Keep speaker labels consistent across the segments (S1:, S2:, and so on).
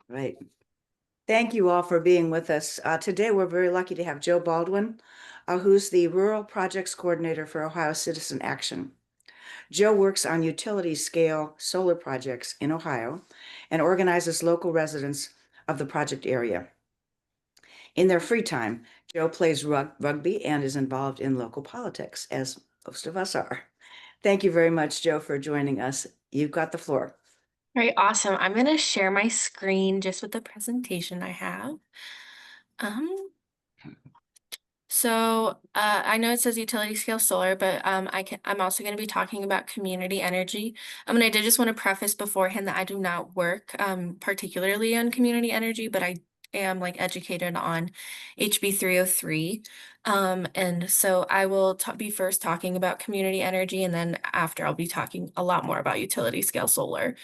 S1: Right. Thank you all for being with us. Today, we're very lucky to have Jo Baldwin, who's the Rural Projects Coordinator for Ohio Citizen Action. Jo works on utility scale solar projects in Ohio and organizes local residents of the project area. In their free time, Jo plays rugby and is involved in local politics, as most of us are. Thank you very much, Jo, for joining us. You've got the floor.
S2: All right, awesome. I'm going to share my screen just with the presentation I have. Um, I know it says utility scale solar, but I'm also going to be talking about community energy. And I did just want to preface beforehand that I do not work particularly on community energy, but I am like educated on HB 303. And so I will be first talking about community energy, and then after I'll be talking a lot more about utility scale solar.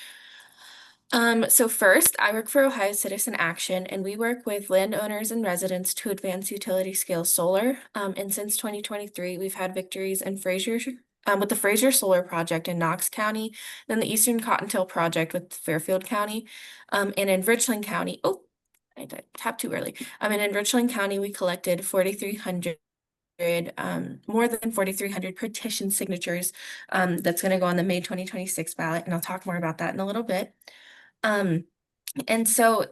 S2: So first, I work for Ohio Citizen Action, and we work with landowners and residents to advance utility scale solar. And since 2023, we've had victories in with the Fraser Solar Project in Knox County, then the Eastern Cottontail Project with Fairfield County, and in Richland County. Oh, I tapped too early. And in Richland County, we collected 4,300. More than 4,300 petition signatures that's going to go on the May 2026 ballot, and I'll talk more about that in a little bit. Um, and so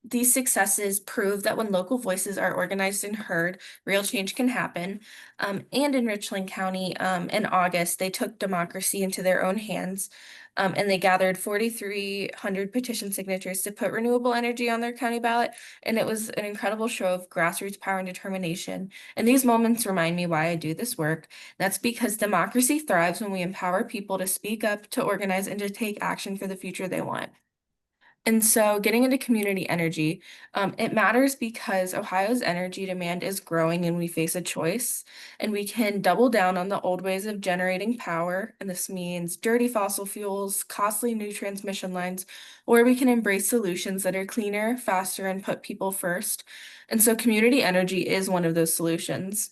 S2: these successes prove that when local voices are organized and heard, real change can happen. And in Richland County, in August, they took democracy into their own hands, and they gathered 4,300 petition signatures to put renewable energy on their county ballot. And it was an incredible show of grassroots power and determination. And these moments remind me why I do this work. That's because democracy thrives when we empower people to speak up, to organize, and to take action for the future they want. And so getting into community energy, it matters because Ohio's energy demand is growing and we face a choice, and we can double down on the old ways of generating power. And this means dirty fossil fuels, costly new transmission lines, or we can embrace solutions that are cleaner, faster, and put people first. And so community energy is one of those solutions.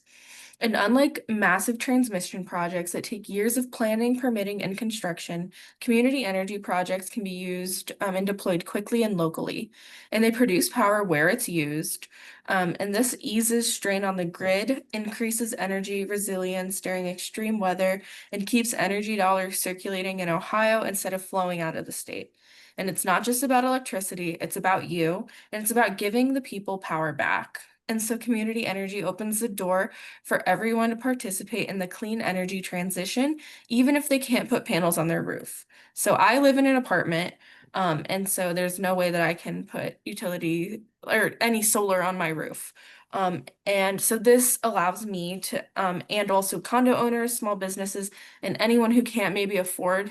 S2: And unlike massive transmission projects that take years of planning, permitting, and construction, community energy projects can be used and deployed quickly and locally. And they produce power where it's used. And this eases strain on the grid, increases energy resilience during extreme weather, and keeps energy dollars circulating in Ohio instead of flowing out of the state. And it's not just about electricity, it's about you, and it's about giving the people power back. And so community energy opens the door for everyone to participate in the clean energy transition, even if they can't put panels on their roof. So I live in an apartment, and so there's no way that I can put utility or any solar on my roof. And so this allows me to, and also condo owners, small businesses, and anyone who can't maybe afford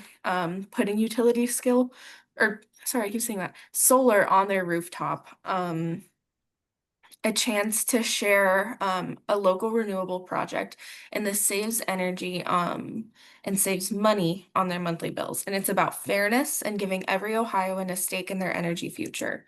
S2: putting utility skill, or sorry, I keep saying that, solar on their rooftop. A chance to share a local renewable project, and this saves energy and saves money on their monthly bills. And it's about fairness and giving every Ohioan a stake in their energy future.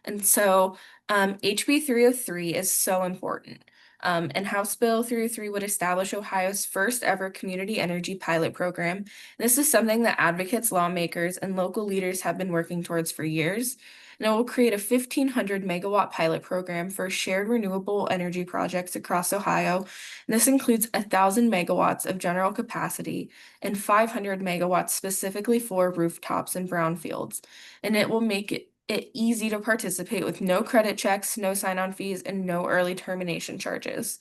S2: And so HB 303 is so important. And House Bill 303 would establish Ohio's first ever community energy pilot program. This is something that advocates, lawmakers, and local leaders have been working towards for years. And it will create a 1,500 megawatt pilot program for shared renewable energy projects across Ohio. And this includes 1,000 megawatts of general capacity and 500 megawatts specifically for rooftops and brownfields. And it will make it easy to participate with no credit checks, no sign-on fees, and no early termination charges.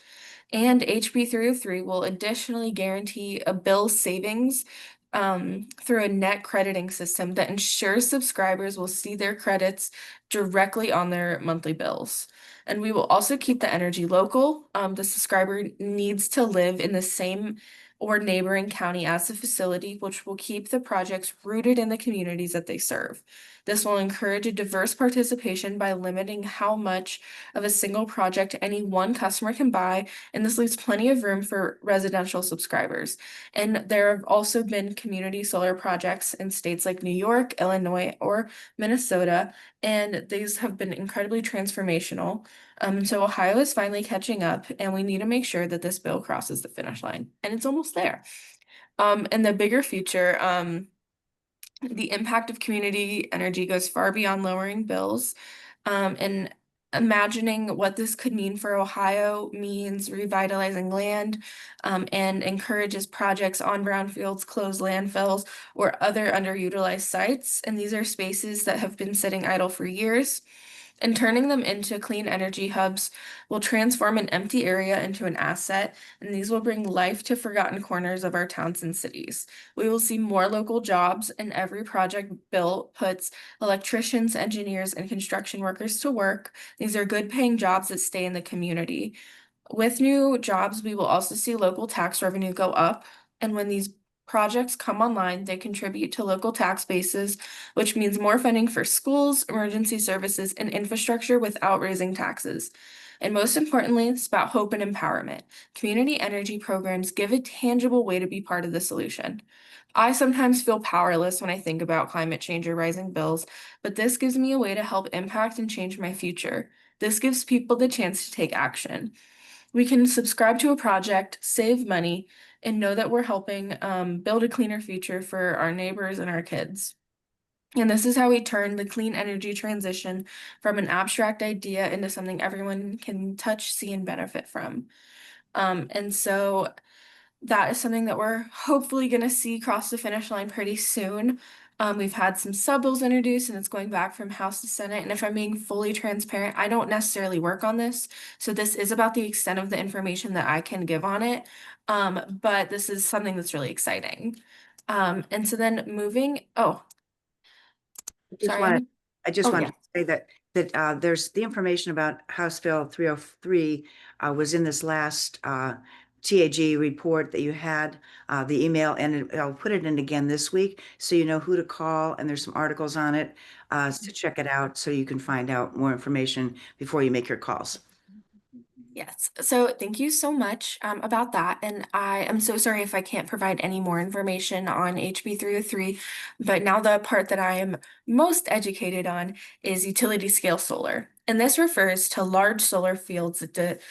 S2: And HB 303 will additionally guarantee a bill savings through a net crediting system that ensures subscribers will see their credits directly on their monthly bills. And we will also keep the energy local. The subscriber needs to live in the same or neighboring county as the facility, which will keep the projects rooted in the communities that they serve. This will encourage a diverse participation by limiting how much of a single project any one customer can buy, and this leaves plenty of room for residential subscribers. And there have also been community solar projects in states like New York, Illinois, or Minnesota, and these have been incredibly transformational. So Ohio is finally catching up, and we need to make sure that this bill crosses the finish line, and it's almost there. In the bigger future, The impact of community energy goes far beyond lowering bills. And imagining what this could mean for Ohio means revitalizing land, and encourages projects on brownfields, closed landfills, or other underutilized sites. And these are spaces that have been sitting idle for years. And turning them into clean energy hubs will transform an empty area into an asset, and these will bring life to forgotten corners of our towns and cities. We will see more local jobs, and every project built puts electricians, engineers, and construction workers to work. These are good paying jobs that stay in the community. With new jobs, we will also see local tax revenue go up. And when these projects come online, they contribute to local tax bases, which means more funding for schools, emergency services, and infrastructure without raising taxes. And most importantly, it's about hope and empowerment. Community energy programs give a tangible way to be part of the solution. I sometimes feel powerless when I think about climate change or rising bills, but this gives me a way to help impact and change my future. This gives people the chance to take action. We can subscribe to a project, save money, and know that we're helping build a cleaner future for our neighbors and our kids. And this is how we turn the clean energy transition from an abstract idea into something everyone can touch, see, and benefit from. And so that is something that we're hopefully going to see cross the finish line pretty soon. We've had some sub-bills introduced and it's going back from House to Senate. And if I'm being fully transparent, I don't necessarily work on this. So this is about the extent of the information that I can give on it. But this is something that's really exciting. And so then
S1: I just
S2: sorry,
S1: want to, I just
S2: oh
S1: wanted
S2: yeah.
S1: to say that there's the information about House Bill 303 was in this last TAG report that you had, the email, and I'll put it in again this week so you know who to call, and there's some articles on it to check it out so you can find out more information before you make your calls.
S2: Yes, so thank you so much about that. And I am so sorry if I can't provide any more information on HB 303, but now the part that I am most educated on is utility scale solar. And this refers to large solar fields that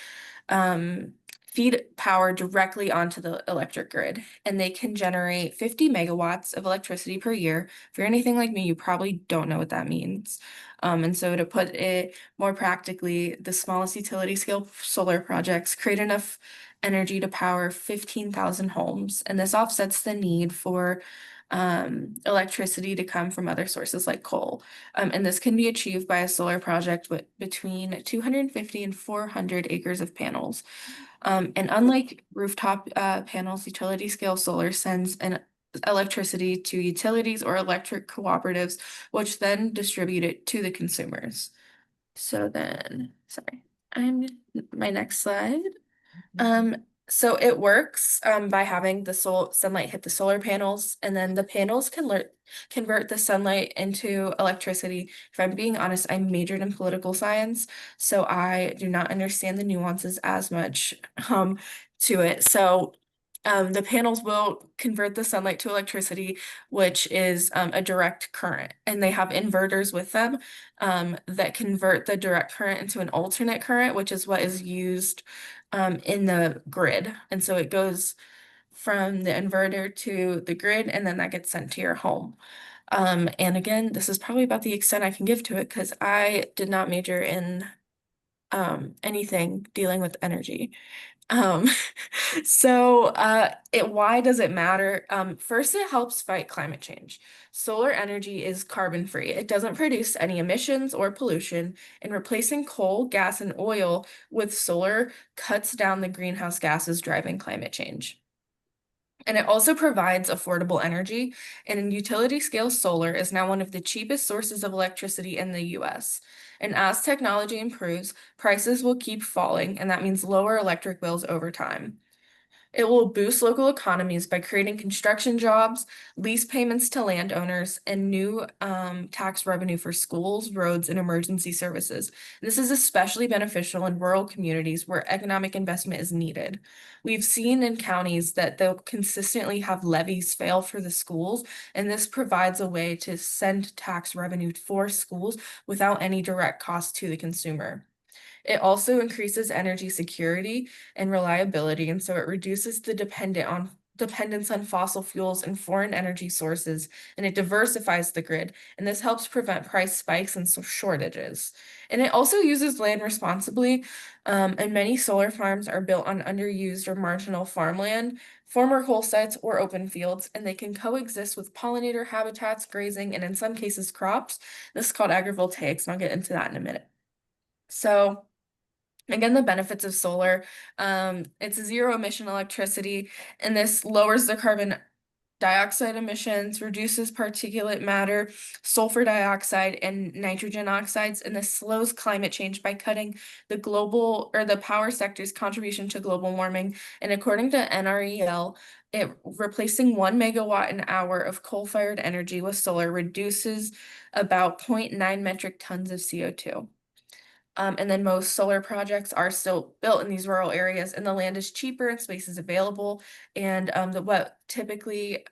S2: um, feed power directly onto the electric grid, and they can generate 50 megawatts of electricity per year. If you're anything like me, you probably don't know what that means. And so to put it more practically, the smallest utility scale solar projects create enough energy to power 15,000 homes, and this offsets the need for electricity to come from other sources like coal. And this can be achieved by a solar project with between 250 and 400 acres of panels. And unlike rooftop panels, utility scale solar sends an electricity to utilities or electric cooperatives, which then distribute it to the consumers. So then, sorry, I'm my next slide. Um, so it works by having the sunlight hit the solar panels, and then the panels can convert the sunlight into electricity. If I'm being honest, I majored in political science, so I do not understand the nuances as much to it. So the panels will convert the sunlight to electricity, which is a direct current, and they have inverters with them that convert the direct current into an alternate current, which is what is used in the grid. And so it goes from the inverter to the grid, and then that gets sent to your home. And again, this is probably about the extent I can give to it because I did not major in anything dealing with energy. Um, why does it matter? First, it helps fight climate change. Solar energy is carbon free. It doesn't produce any emissions or pollution, and replacing coal, gas, and oil with solar cuts down the greenhouse gases driving climate change. And it also provides affordable energy, and utility scale solar is now one of the cheapest sources of electricity in the US. And as technology improves, prices will keep falling, and that means lower electric bills over time. It will boost local economies by creating construction jobs, lease payments to landowners, and new tax revenue for schools, roads, and emergency services. This is especially beneficial in rural communities where economic investment is needed. We've seen in counties that they'll consistently have levies fail for the schools, and this provides a way to send tax revenue for schools without any direct cost to the consumer. It also increases energy security and reliability, and so it reduces the dependence on fossil fuels and foreign energy sources, and it diversifies the grid, and this helps prevent price spikes and shortages. And it also uses land responsibly, and many solar farms are built on underused or marginal farmland, former coal sites, or open fields, and they can coexist with pollinator habitats, grazing, and in some cases crops. This is called agrivoltaics, and I'll get into that in a minute. So, again, the benefits of solar, it's a zero emission electricity, and this lowers the carbon dioxide emissions, reduces particulate matter, sulfur dioxide, and nitrogen oxides, and this slows climate change by cutting the power sector's contribution to global warming. And according to NREL, replacing 1 megawatt an hour of coal-fired energy with solar reduces about 0.9 metric tons of CO2. And then most solar projects are still built in these rural areas, and the land is cheaper and space is available. And what typically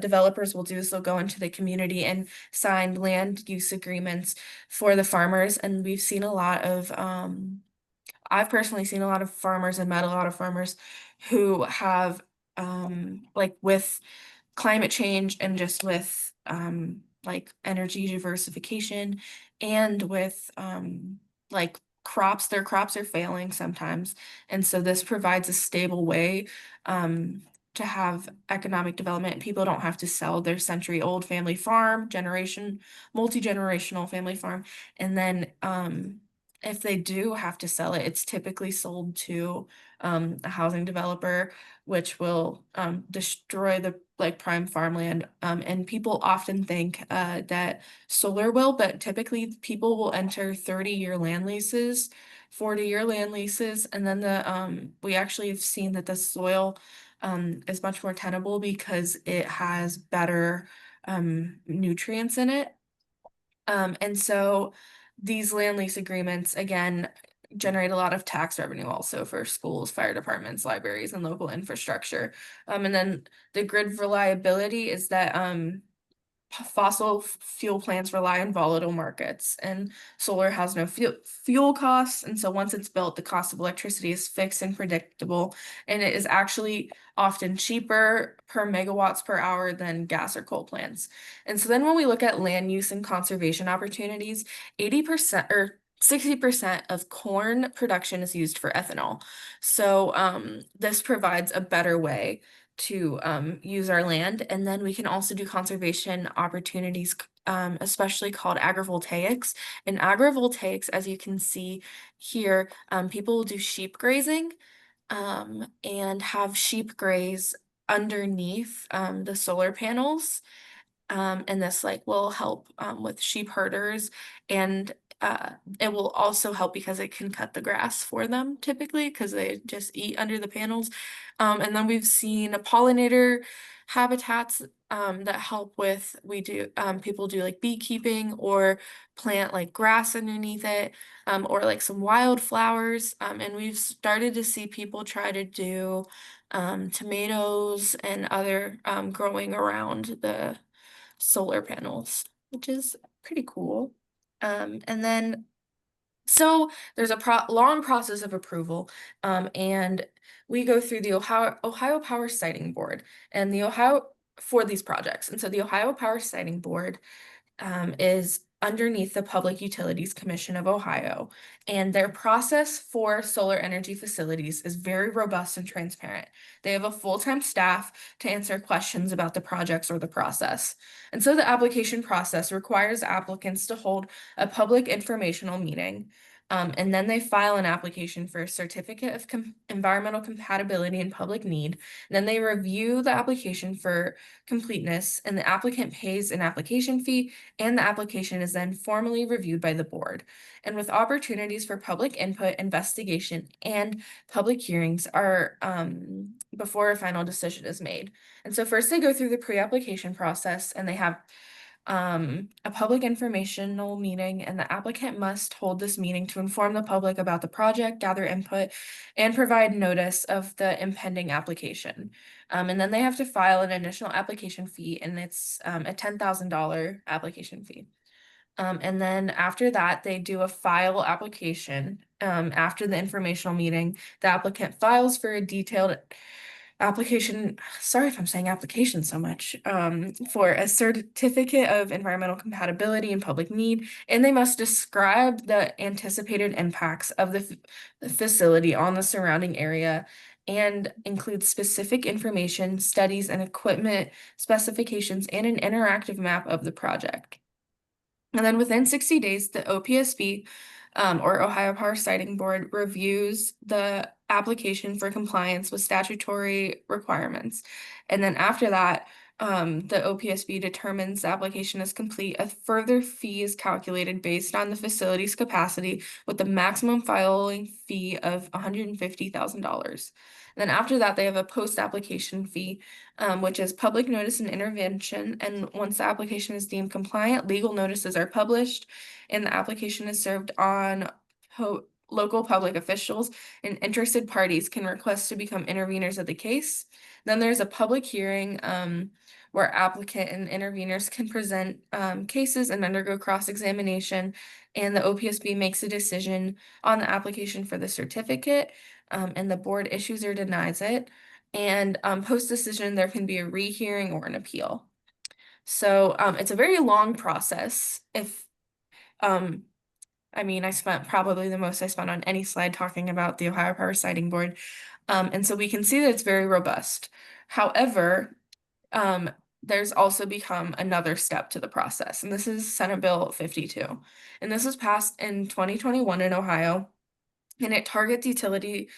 S2: developers will do is they'll go into the community and sign land use agreements for the farmers. And we've seen a lot of, I've personally seen a lot of farmers and met a lot of farmers who have, like with climate change and just with like energy diversification and with like their crops are failing sometimes. And so this provides a stable way to have economic development. People don't have to sell their century-old family farm, multi-generational family farm. And then if they do have to sell it, it's typically sold to a housing developer, which will destroy the like prime farmland. And people often think that solar will, but typically people will enter 30-year land leases, 40-year land leases, and then we actually have seen that the soil is much more tenable because it has better nutrients in it. And so these land lease agreements, again, generate a lot of tax revenue also for schools, fire departments, libraries, and local infrastructure. And then the grid reliability is that fossil fuel plants rely on volatile markets, and solar has no fuel costs. And so once it's built, the cost of electricity is fixed and predictable, and it is actually often cheaper per megawatts per hour than gas or coal plants. And so then when we look at land use and conservation opportunities, 80% or 60% of corn production is used for ethanol. So this provides a better way to use our land. And then we can also do conservation opportunities, especially called agrivoltaics. And agrivoltaics, as you can see here, people will do sheep grazing and have sheep graze underneath the solar panels. And this like will help with sheep herders, and it will also help because it can cut the grass for them typically because they just eat under the panels. And then we've seen pollinator habitats that help with people do like beekeeping or plant like grass underneath it, or like some wildflowers. And we've started to see people try to do tomatoes and other growing around the solar panels, which is pretty cool. And then so there's a long process of approval, and we go through the Ohio Power Siting Board and the Ohio for these projects. And so the Ohio Power Siting Board is underneath the Public Utilities Commission of Ohio, and their process for solar energy facilities is very robust and transparent. They have a full-time staff to answer questions about the projects or the process. And so the application process requires applicants to hold a public informational meeting. And then they file an application for a certificate of environmental compatibility and public need. And then they review the application for completeness, and the applicant pays an application fee, and the application is then formally reviewed by the board. And with opportunities for public input, investigation, and public hearings are before a final decision is made. And so first they go through the pre-application process, and they have a public informational meeting, and the applicant must hold this meeting to inform the public about the project, gather input, and provide notice of the impending application. And then they have to file an initial application fee, and it's a $10,000 application fee. And then after that, they do a file application. After the informational meeting, the applicant files for a detailed application, sorry if I'm saying application so much, for a certificate of environmental compatibility and public need, and they must describe the anticipated impacts of the facility on the surrounding area and include specific information, studies, and equipment specifications, and an interactive map of the project. And then within 60 days, the OPSB, or Ohio Power Siting Board, reviews the application for compliance with statutory requirements. And then after that, the OPSB determines the application is complete. A further fee is calculated based on the facility's capacity with the maximum filing fee of $150,000. Then after that, they have a post-application fee, which is public notice and intervention. And once the application is deemed compliant, legal notices are published and the application is served on local public officials, and interested parties can request to become interveners of the case. Then there's a public hearing where applicant and interveners can present cases and undergo cross-examination, and the OPSB makes a decision on the application for the certificate, and the board issues or denies it. And post-decision, there can be a rehearing or an appeal. So it's a very long process. If I mean, I spent probably the most I spent on any slide talking about the Ohio Power Siting Board. And so we can see that it's very robust. However, there's also become another step to the process, and this is Senate Bill 52. And this was passed in 2021 in Ohio, and it targets utility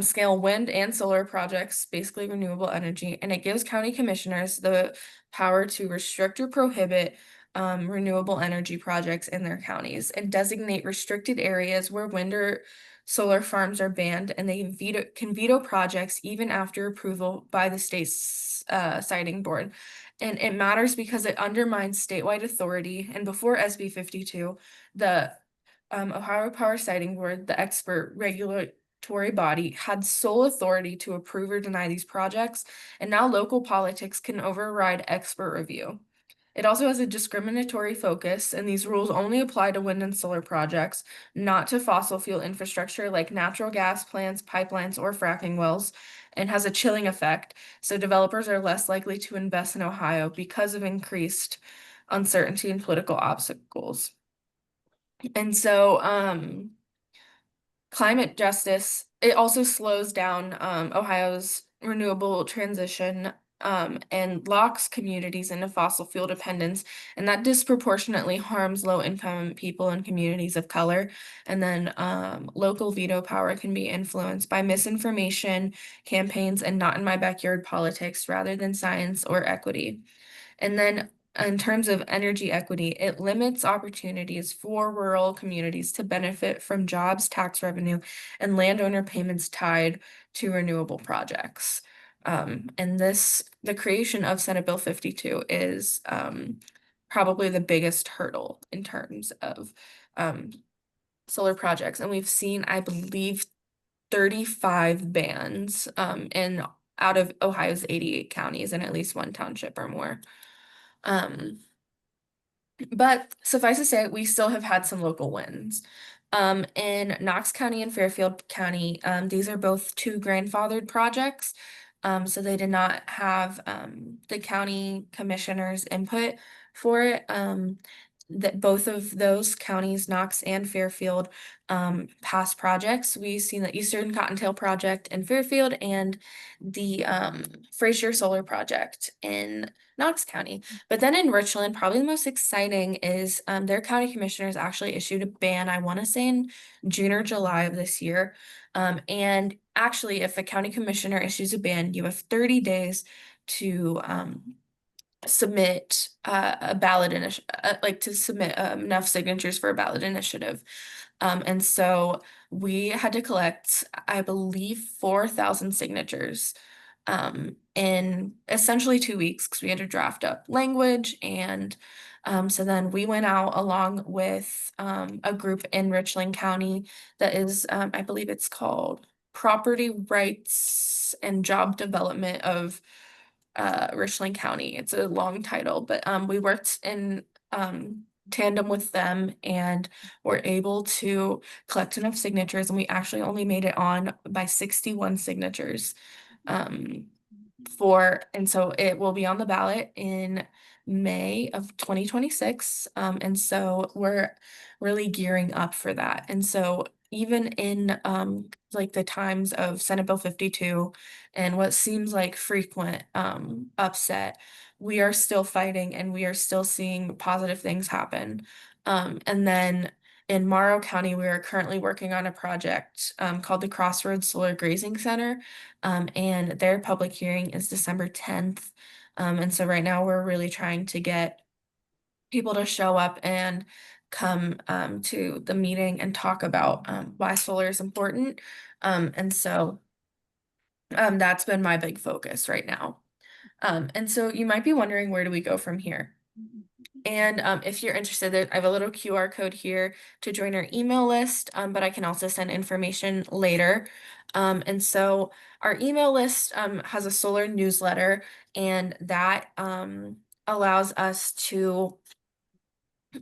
S2: scale wind and solar projects, basically renewable energy, and it gives county commissioners the power to restrict or prohibit renewable energy projects in their counties and designate restricted areas where wind or solar farms are banned, and they can veto projects even after approval by the state's siting board. And it matters because it undermines statewide authority. And before SB 52, the Ohio Power Siting Board, the expert regulatory body, had sole authority to approve or deny these projects, and now local politics can override expert review. It also has a discriminatory focus, and these rules only apply to wind and solar projects, not to fossil fuel infrastructure like natural gas plants, pipelines, or fracking wells, and has a chilling effect. So developers are less likely to invest in Ohio because of increased uncertainty and political obstacles. And so, climate justice, it also slows down Ohio's renewable transition, and locks communities into fossil fuel dependence, and that disproportionately harms low-income people and communities of color. And then local veto power can be influenced by misinformation campaigns and not in my backyard politics rather than science or equity. And then in terms of energy equity, it limits opportunities for rural communities to benefit from jobs, tax revenue, and landowner payments tied to renewable projects. And the creation of Senate Bill 52 is probably the biggest hurdle in terms of solar projects. And we've seen, I believe, 35 bans in out of Ohio's 88 counties in at least one township or more. Um, but suffice to say, we still have had some local wins. In Knox County and Fairfield County, these are both two grandfathered projects. So they did not have the county commissioner's input for it. That both of those counties, Knox and Fairfield, passed projects. We've seen the Eastern Cottontail Project in Fairfield and the Fraser Solar Project in Knox County. But then in Richland, probably the most exciting is their county commissioners actually issued a ban, I want to say in June or July of this year. And actually, if a county commissioner issues a ban, you have 30 days to submit a ballot initiative, like to submit enough signatures for a ballot initiative. And so we had to collect, I believe, 4,000 signatures in essentially 2 weeks because we had to draft up language. And so then we went out along with a group in Richland County that is, I believe it's called Property Rights and Job Development of Richland County. It's a long title, but we worked in tandem with them and were able to collect enough signatures, and we actually only made it on by 61 signatures. And so it will be on the ballot in May of 2026. And so we're really gearing up for that. And so even in like the times of Senate Bill 52 and what seems like frequent upset, we are still fighting and we are still seeing positive things happen. And then in Morrow County, we are currently working on a project called the Crossroads Solar Grazing Center, and their public hearing is December 10th. And so right now we're really trying to get people to show up and come to the meeting and talk about why solar is important. And so that's been my big focus right now. And so you might be wondering, where do we go from here? And if you're interested, I have a little QR code here to join our email list, but I can also send information later. And so our email list has a solar newsletter, and that allows us to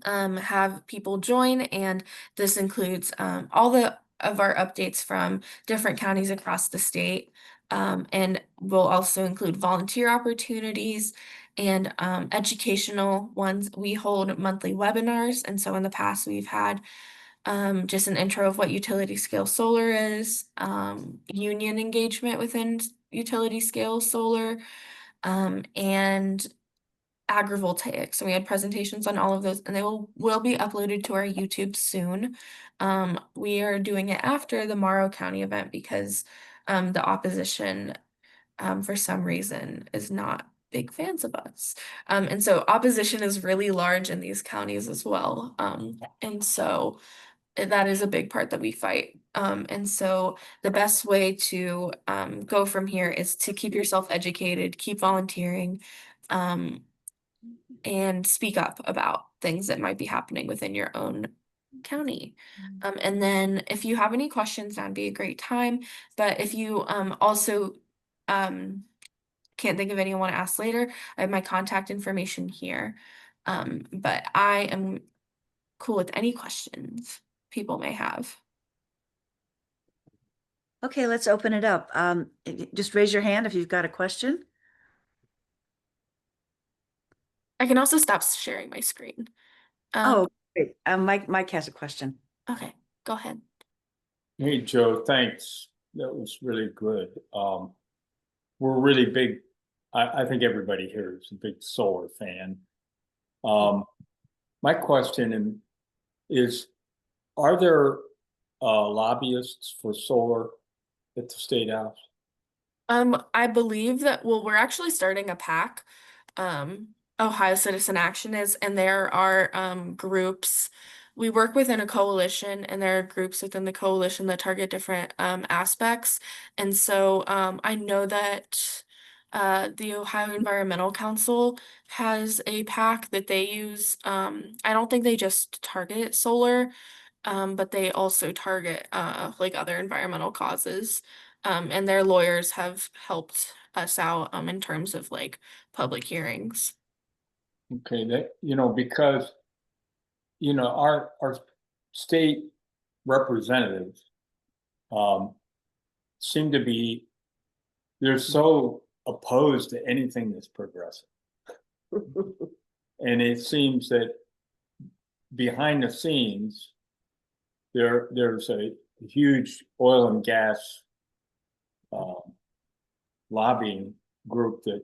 S2: have people join, and this includes all of our updates from different counties across the state. And we'll also include volunteer opportunities and educational ones. We hold monthly webinars, and so in the past we've had just an intro of what utility scale solar is, union engagement within utility scale solar, and agrivoltaic. So we had presentations on all of those, and they will be uploaded to our YouTube soon. We are doing it after the Morrow County event because the opposition, for some reason, is not big fans of us. And so opposition is really large in these counties as well. And so that is a big part that we fight. And so the best way to go from here is to keep yourself educated, keep volunteering, and speak up about things that might be happening within your own county. And then if you have any questions, that'd be a great time. But if you also can't think of anyone to ask later, I have my contact information here. But I am cool with any questions people may have.
S1: Okay, let's open it up. Just raise your hand if you've got a question.
S2: I can also stop sharing my screen.
S1: Oh, great. Mike has a question.
S2: Okay, go ahead.
S3: Hey, Joe, thanks. That was really good. We're really big. I think everybody here is a big solar fan. My question is, are there lobbyists for solar at the State House?
S2: I believe that, well, we're actually starting a PAC. Ohio Citizen Action is, and there are groups. We work within a coalition, and there are groups within the coalition that target different aspects. And so I know that the Ohio Environmental Council has a PAC that they use. I don't think they just target solar, but they also target like other environmental causes. And their lawyers have helped us out in terms of like public hearings.
S3: Okay, that because our state representatives seem to be they're so opposed to anything that's progressive. And it seems that behind the scenes, there's a huge oil and gas lobbying group that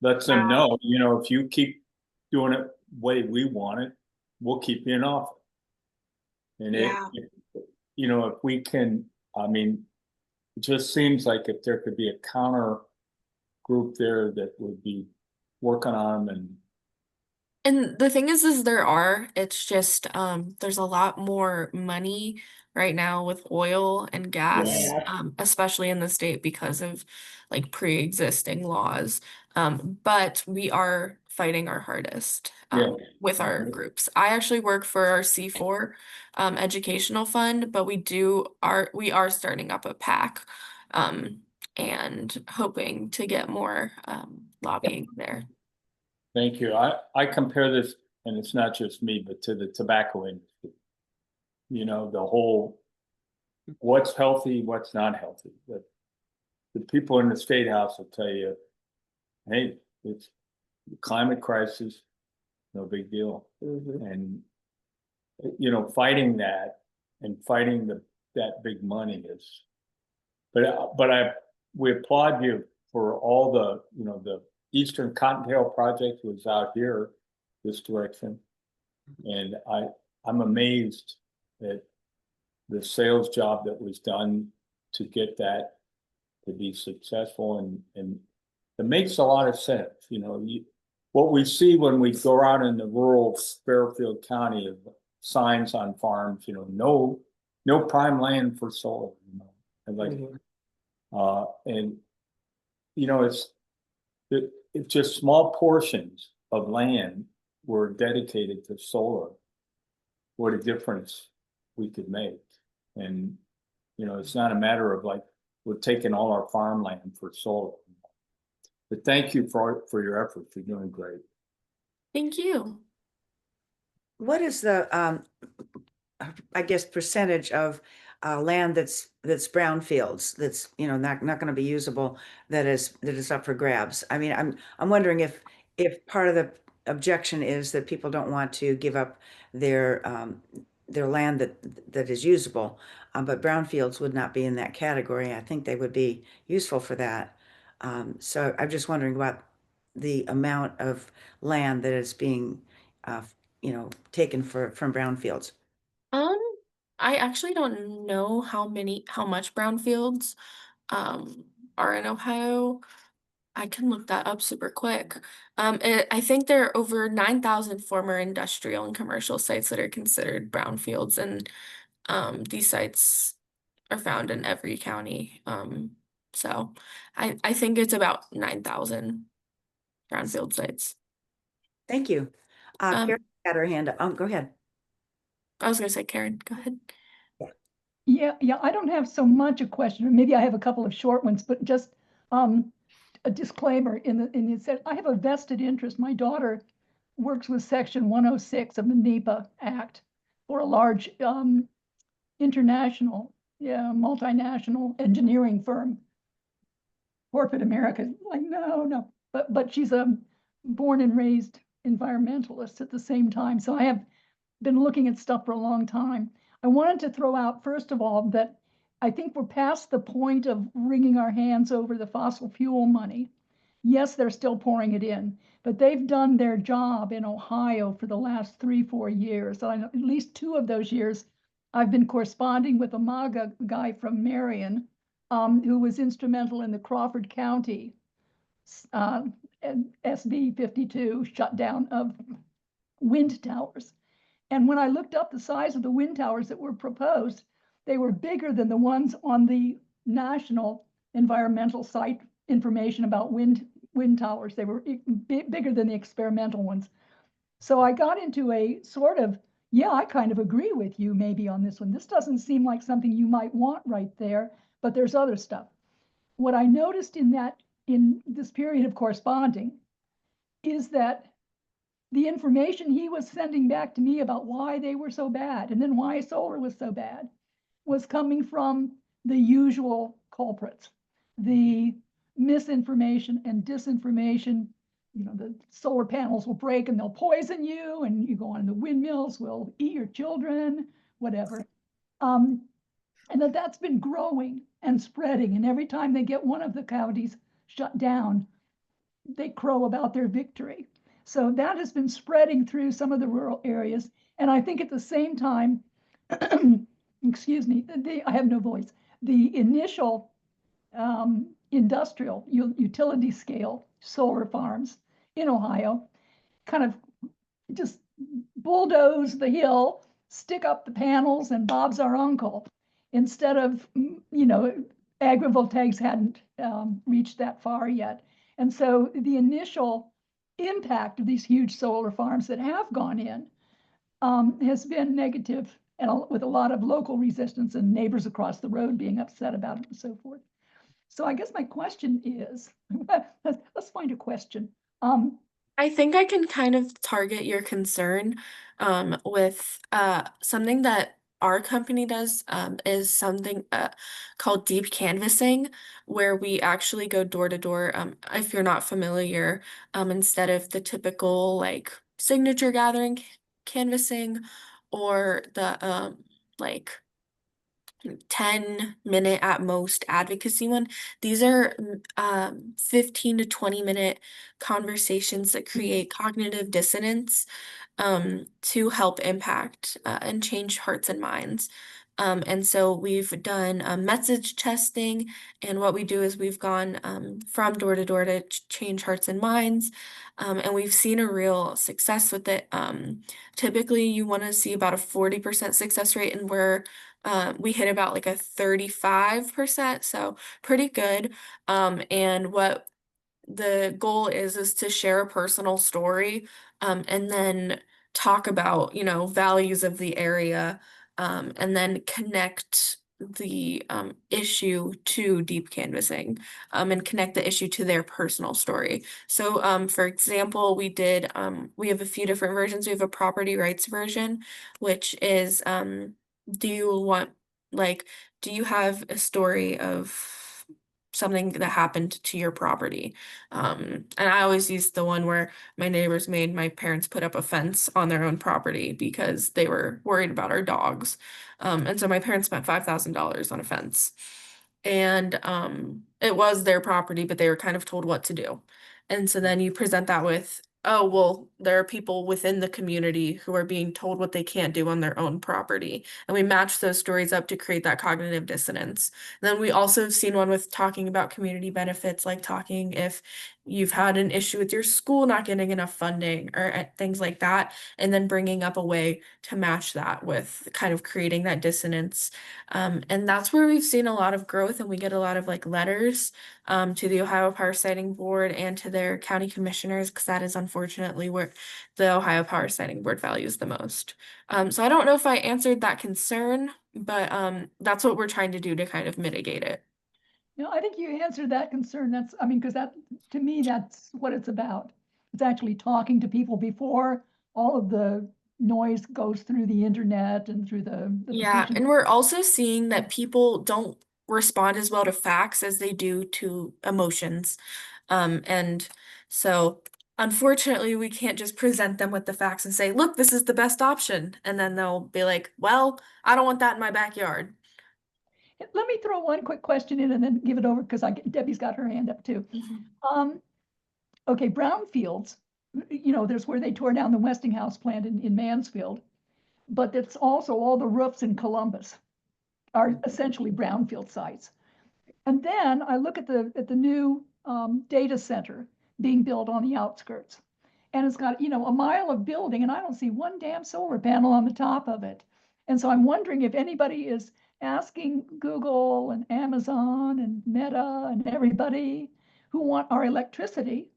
S3: lets them know, if you keep doing it the way we want it, we'll keep you in office. And
S2: Yeah.
S3: if we can, it just seems like if there could be a counter group there that would be working on them.
S2: And the thing is it's just there's a lot more money right now with oil and gas,
S3: Yeah.
S2: especially in the state because of like pre-existing laws. But we are fighting our hardest
S3: Yeah.
S2: with our groups. I actually work for our C4 educational fund, but we are starting up a PAC and hoping to get more lobbying there.
S3: Thank you. I compare this, and it's not just me, but to the tobacco industry. The whole what's healthy, what's not healthy. the people in the State House will tell you, hey, it's the climate crisis, no big deal. And, you know, fighting that and fighting that big money is, but we applaud you for all the, you know, the Eastern Cottontail project was out here this direction. And I'm amazed at the sales job that was done to get that to be successful, and it makes a lot of sense. You know, what we see when we go out in the rural Fairfield County of signs on farms, you know, no prime land for solar, you know, and like, and you know, it's just small portions of land were dedicated to solar. What a difference we could make. And, you know, it's not a matter of like, we're taking all our farmland for solar. But thank you for your efforts. You're doing great.
S2: Thank you.
S1: What is the, I guess, percentage of land that's brownfields, that's, you know, not going to be usable, that is up for grabs? I mean, I'm wondering if part of the objection is that people don't want to give up their land that is usable, but brownfields would not be in that category. I think they would be useful for that. So I'm just wondering about the amount of land that is being, you know, taken from brownfields.
S2: Um, I actually don't know how much brownfields are in Ohio. I can look that up super quick. I think there are over 9,000 former industrial and commercial sites that are considered brownfields, and these sites are found in every county. So I think it's about 9,000 brownfield sites.
S1: Thank you. Karen had her hand up. Go ahead.
S2: I was gonna say, Karen, go ahead.
S4: Yeah, I don't have so much a question. Maybe I have a couple of short ones, but just a disclaimer in it said I have a vested interest. My daughter works with Section 106 of the NEPA Act for a large international, multinational engineering firm. Corporate America, like no, but she's a born and raised environmentalist at the same time. So I have been looking at stuff for a long time. I wanted to throw out, first of all, that I think we're past the point of wringing our hands over the fossil fuel money. Yes, they're still pouring it in, but they've done their job in Ohio for the last 3-4 years. So at least 2 of those years, I've been corresponding with a MAGA guy from Marion, who was instrumental in the Crawford County SB 52 shutdown of wind towers. And when I looked up the size of the wind towers that were proposed, they were bigger than the ones on the national environmental site information about wind towers. They were bigger than the experimental ones. So I got into a sort of, yeah, I kind of agree with you maybe on this one. This doesn't seem like something you might want right there, but there's other stuff. What I noticed in this period of corresponding is that the information he was sending back to me about why they were so bad and then why solar was so bad was coming from the usual culprits, the misinformation and disinformation. You know, the solar panels will break and they'll poison you, and you go on, the windmills will eat your children, whatever. And that's been growing and spreading. And every time they get one of the counties shut down, they crow about their victory. So that has been spreading through some of the rural areas. And I think at the same time, excuse me, I have no voice. The initial industrial utility scale solar farms in Ohio kind of just bulldoze the hill, stick up the panels, and Bob's our uncle. Instead of, you know, agrivoltaics hadn't reached that far yet. And so the initial impact of these huge solar farms that have gone in has been negative, and with a lot of local resistance and neighbors across the road being upset about it and so forth. So I guess my question is, let's find a question.
S2: I think I can kind of target your concern with something that our company does is something called deep canvassing, where we actually go door to door. If you're not familiar, instead of the typical like signature gathering canvassing or the like 10-minute at most advocacy one. These are 15 to 20-minute conversations that create cognitive dissonance to help impact and change hearts and minds. And so we've done message testing, and what we do is we've gone from door to door to change hearts and minds, and we've seen a real success with it. Typically, you want to see about a 40% success rate, and we hit about like a 35%, so pretty good. And what the goal is to share a personal story, and then talk about, values of the area, and then connect the issue to deep canvassing, and connect the issue to their personal story. So, for example, we have a few different versions. We have a property rights version, which is, do you want, like, do you have a story of something that happened to your property? And I always use the one where my neighbors made my parents put up a fence on their own property because they were worried about our dogs. And so my parents spent $5,000 on a fence. And it was their property, but they were kind of told what to do. And so then you present that with, oh, well, there are people within the community who are being told what they can't do on their own property. And we match those stories up to create that cognitive dissonance. Then we also have seen one with talking about community benefits, like talking if you've had an issue with your school not getting enough funding or things like that, and then bringing up a way to match that with kind of creating that dissonance. And that's where we've seen a lot of growth, and we get a lot of like letters to the Ohio Power Siting Board and to their county commissioners, because that is unfortunately where the Ohio Power Siting Board values the most. So I don't know if I answered that concern, but that's what we're trying to do to kind of mitigate it.
S4: I think you answered that concern. Because to me, that's what it's about. It's actually talking to people before all of the noise goes through the internet and through the
S2: Yeah,
S4: petition.
S2: and we're also seeing that people don't respond as well to facts as they do to emotions. And so unfortunately, we can't just present them with the facts and say, look, this is the best option. And then they'll be like, well, I don't want that in my backyard.
S4: Let me throw one quick question in and then give it over, because Debbie's got her hand up too. Okay, brownfields, there's where they tore down the Westinghouse plant in Mansfield, but it's also all the roofs in Columbus are essentially brownfield sites. And then I look at the new data center being built on the outskirts, and it's got, a mile of building, and I don't see one damn solar panel on the top of it. And so I'm wondering if anybody is asking Google and Amazon and Meta and everybody who want our electricity,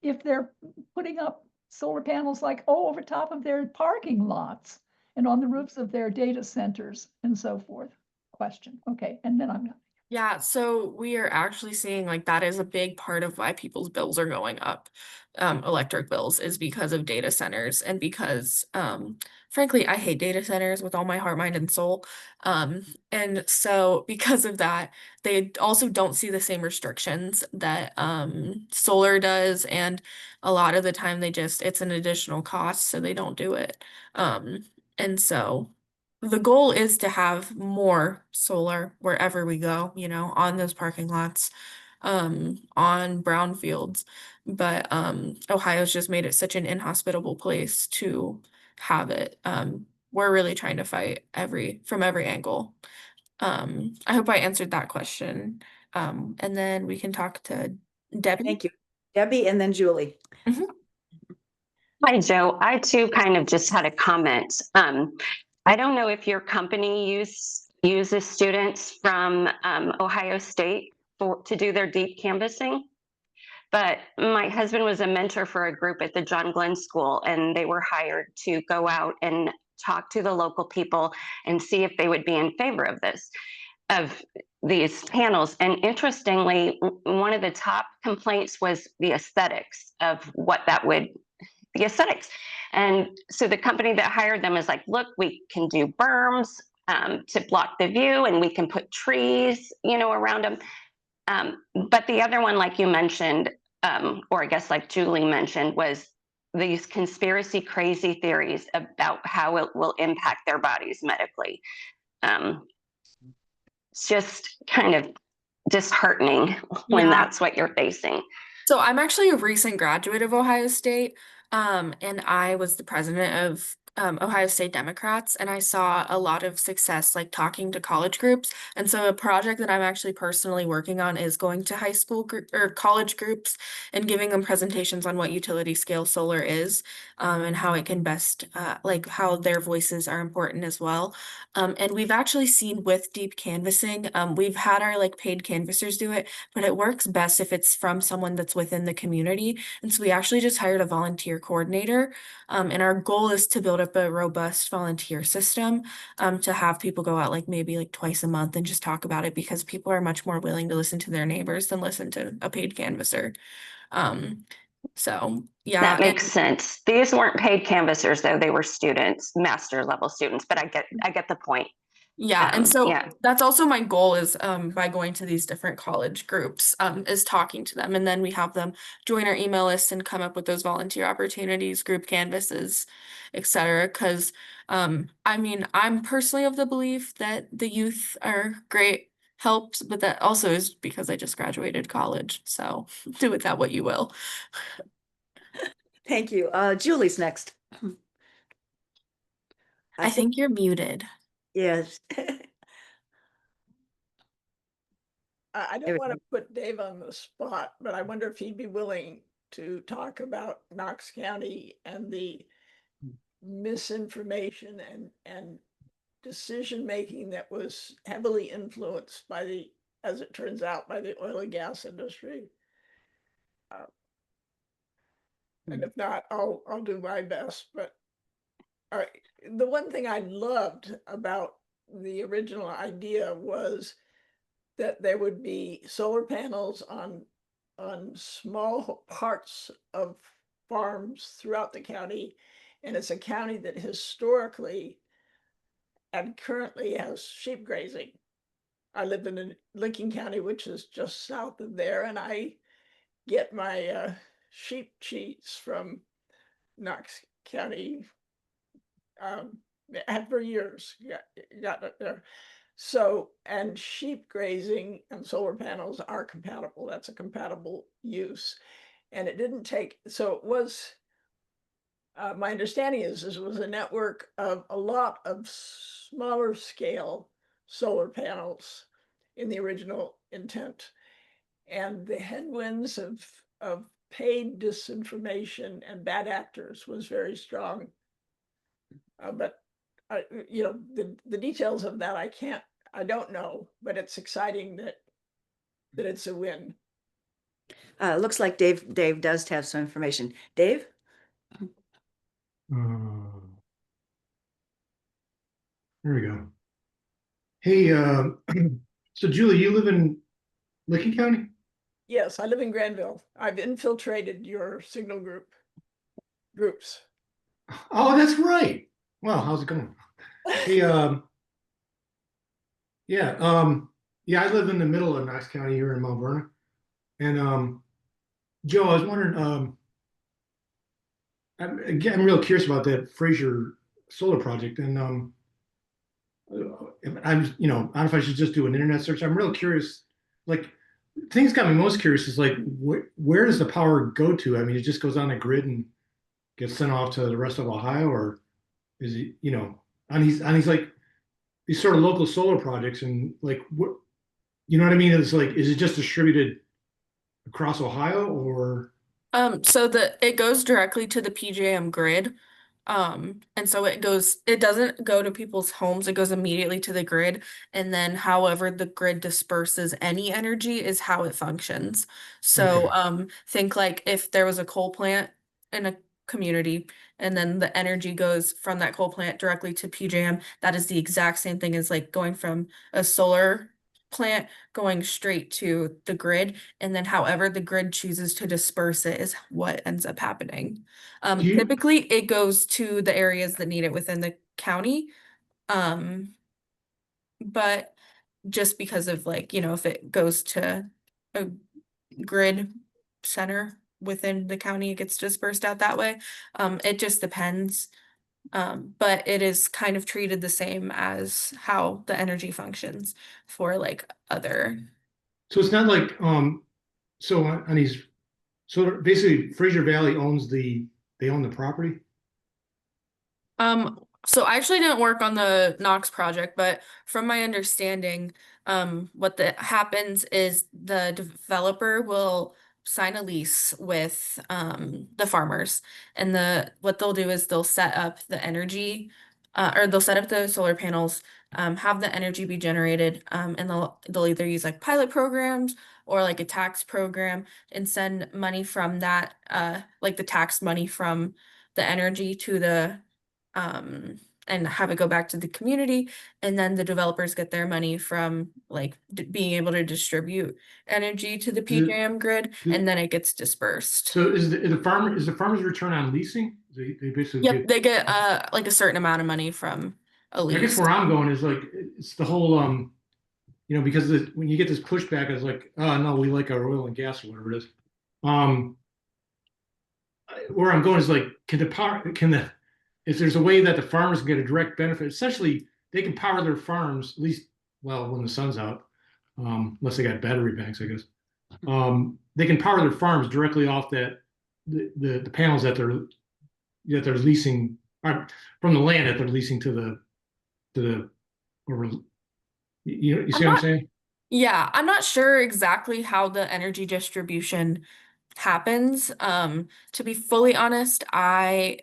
S4: if they're putting up solar panels like, over top of their parking lots and on the roofs of their data centers and so forth. Question. Okay, and then I'm done.
S2: Yeah, so we are actually seeing like that is a big part of why people's bills are going up. Electric bills is because of data centers, and because frankly, I hate data centers with all my heart, mind, and soul. And so because of that, they also don't see the same restrictions that solar does, and a lot of the time it's an additional cost, so they don't do it. And so the goal is to have more solar wherever we go, on those parking lots, on brownfields. But Ohio's just made it such an inhospitable place to have it. We're really trying to fight from every angle. I hope I answered that question. And then we can talk to Debbie.
S1: Thank you. Debbie and then Julie.
S5: Hi, Jo. I too kind of just had a comment. I don't know if your company uses students from Ohio State to do their deep canvassing, but my husband was a mentor for a group at the John Glenn School, and they were hired to go out and talk to the local people and see if they would be in favor of these panels. And interestingly, one of the top complaints was the aesthetics of the aesthetics. And so the company that hired them is like, look, we can do berms, to block the view, and we can put trees, around them. But the other one, like you mentioned, or I guess like Julie mentioned, was these conspiracy crazy theories about how it will impact their bodies medically. It's just kind of disheartening when
S2: Yeah.
S5: that's what you're facing.
S2: So I'm actually a recent graduate of Ohio State, and I was the president of Ohio State Democrats, and I saw a lot of success like talking to college groups. And so a project that I'm actually personally working on is going to high school or college groups and giving them presentations on what utility scale solar is, and how it can best, like how their voices are important as well. And we've actually seen with deep canvassing, we've had our like paid canvassers do it, but it works best if it's from someone that's within the community. And so we actually just hired a volunteer coordinator. And our goal is to build up a robust volunteer system, to have people go out like maybe like twice a month and just talk about it, because people are much more willing to listen to their neighbors than listen to a paid canvasser. So yeah.
S5: That makes sense. These weren't paid canvassers, though. They were students, master level students, but I get the point.
S2: Yeah, and so
S5: yeah.
S2: that's also my goal is by going to these different college groups is talking to them, and then we have them join our email list and come up with those volunteer opportunities, group canvases, etc. Because I mean, I'm personally of the belief that the youth are great helps, but that also is because I just graduated college. So do with that what you will.
S1: Thank you. Julie's next.
S2: I think you're muted.
S1: Yes.
S6: I don't want to put Dave on the spot, but I wonder if he'd be willing to talk about Knox County and the misinformation and decision-making that was heavily influenced by the, as it turns out, by the oil and gas industry. And if not, I'll do my best. But the one thing I loved about the original idea was that there would be solar panels on small parts of farms throughout the county. And it's a county that historically and currently has sheep grazing. I live in Lincoln County, which is just south of there, and I get my sheep cheese from Knox County. Had for years, got it there. So, and sheep grazing and solar panels are compatible. That's a compatible use. And it didn't take, so it was, my understanding is it was a network of a lot of smaller scale solar panels in the original intent. And the headwinds of paid disinformation and bad actors was very strong. But you know, the details of that I don't know, but it's exciting that it's a win.
S1: Looks like Dave does have some information. Dave?
S7: There we go. Hey, so Julie, you live in Lincoln County?
S6: Yes, I live in Granville. I've infiltrated your signal groups.
S7: Oh, that's right. Wow, how's it going? Hey, yeah, I live in the middle of Knox County here in Mount Vernon. And Joe, I was wondering, I'm real curious about that Fraser solar project, and I'm, I don't know if I should just do an internet search. I'm real curious. Like, things got me most curious is like, where does the power go to? I mean, it just goes on the grid and gets sent off to the rest of Ohio, or is it, on these like these sort of local solar projects, and like, what, you know what I mean? It's like, is it just distributed across Ohio, or?
S2: So it goes directly to the PJM grid. And so it doesn't go to people's homes, it goes immediately to the grid. And then however the grid disperses any energy is how it functions. So think like if there was a coal plant in a community and then the energy goes from that coal plant directly to PJM, that is the exact same thing as like going from a solar plant going straight to the grid, and then however the grid chooses to disperse it is what ends up happening. Typically it goes to the areas that need it within the county. but just because of like, you know, if it goes to a grid center within the county, it gets dispersed out that way. It just depends. But it is kind of treated the same as how the energy functions for like other.
S7: So it's not like, so on these, so basically Fraser Valley they own the property?
S2: So I actually didn't work on the Knox project, but from my understanding, what happens is the developer will sign a lease with the farmers, and what they'll do is they'll set up the energy, or they'll set up the solar panels, have the energy be generated, and they'll either use like pilot programs or like a tax program and send money from that, like the tax money from the energy to the and have it go back to the community, and then the developers get their money from like being able to distribute energy to the PJM grid, and then it gets dispersed.
S7: So is the farmer's return on leasing? They basically
S2: Yep, they get like a certain amount of money from a
S7: I guess
S2: lease.
S7: where I'm going is like it's the whole because when you get this pushback, it's like, oh no, we like our oil and gas or whatever it is. Where I'm going is like, if there's a way that the farmers can get a direct benefit, essentially they can power their farms, at least, well, when the sun's out, unless they got battery banks, I guess. They can power their farms directly off the panels that they're leasing from the land that they're leasing to the or you see what I'm saying?
S2: Yeah, I'm not sure exactly how the energy distribution happens. To be fully honest, I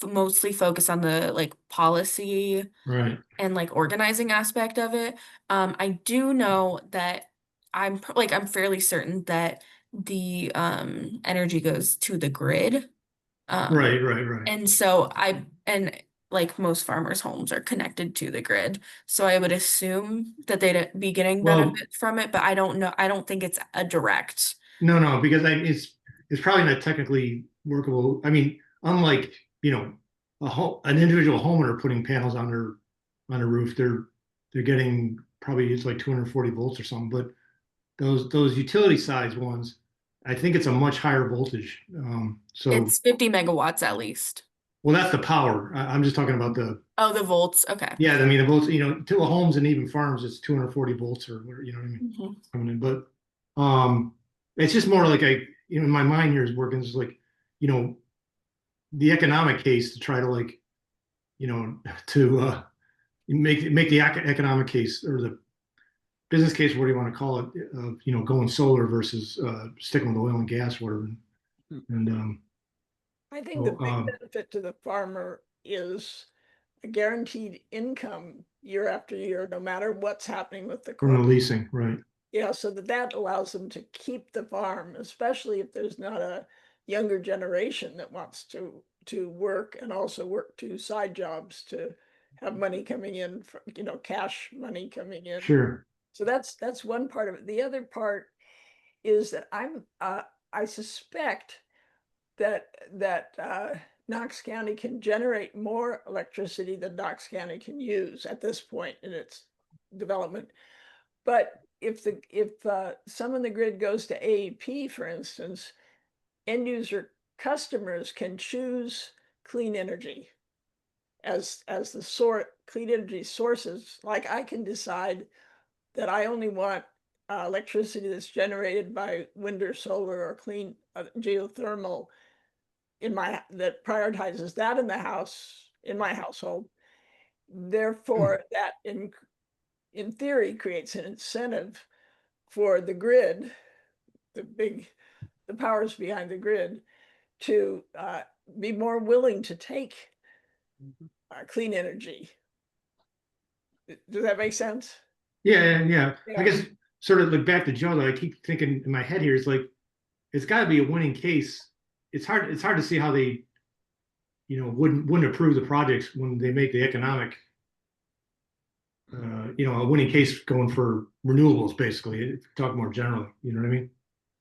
S2: mostly focus on the like policy
S7: Right.
S2: and like organizing aspect of it. I do know that I'm fairly certain that the energy goes to the grid.
S7: Right.
S2: And so and like most farmers' homes are connected to the grid. So I would assume that they'd be getting
S7: Well,
S2: benefit from it, but I don't know. I don't think it's a direct.
S7: no, because it's probably not technically workable. I mean, unlike, an individual homeowner putting panels on their roof, they're getting probably it's like 240 volts or something. But those utility size ones, I think it's a much higher voltage. So
S2: It's 50 megawatts at least.
S7: well, that's the power. I'm just talking about
S2: Oh, the volts. Okay.
S7: yeah. I mean, the volts. To homes and even farms, it's 240 volts or whatever. You know what I mean?
S2: Mhm.
S7: Coming in, but it's just more like in my mind here is working. It's like, the economic case to try to like, to make the economic case or the business case, what do you want to call it, going solar versus sticking with oil and gas, whatever. And
S6: I think the big benefit to the farmer is a guaranteed income year after year, no matter what's happening with the
S7: from the
S6: crop.
S7: leasing, right?
S6: Yeah, so that allows them to keep the farm, especially if there's not a younger generation that wants to work and also work 2 side jobs to have money coming in, cash money coming in.
S7: Sure.
S6: So that's one part of it. The other part is that I suspect that Knox County can generate more electricity than Knox County can use at this point in its development. But if some of the grid goes to AEP, for instance, end user customers can choose clean energy as the clean energy sources. Like I can decide that I only want electricity that's generated by wind or solar or clean geothermal that prioritizes that in my household. Therefore, that in theory creates an incentive for the grid, the powers behind the grid, to be more willing to take clean energy. Does that make sense?
S7: Yeah. I guess sort of like back to Joe, though, I keep thinking in my head here, it's like, it's got to be a winning case. It's hard to see how they, wouldn't approve the projects when they make the economic, a winning case going for renewables, basically, talk more generally, you know what I mean?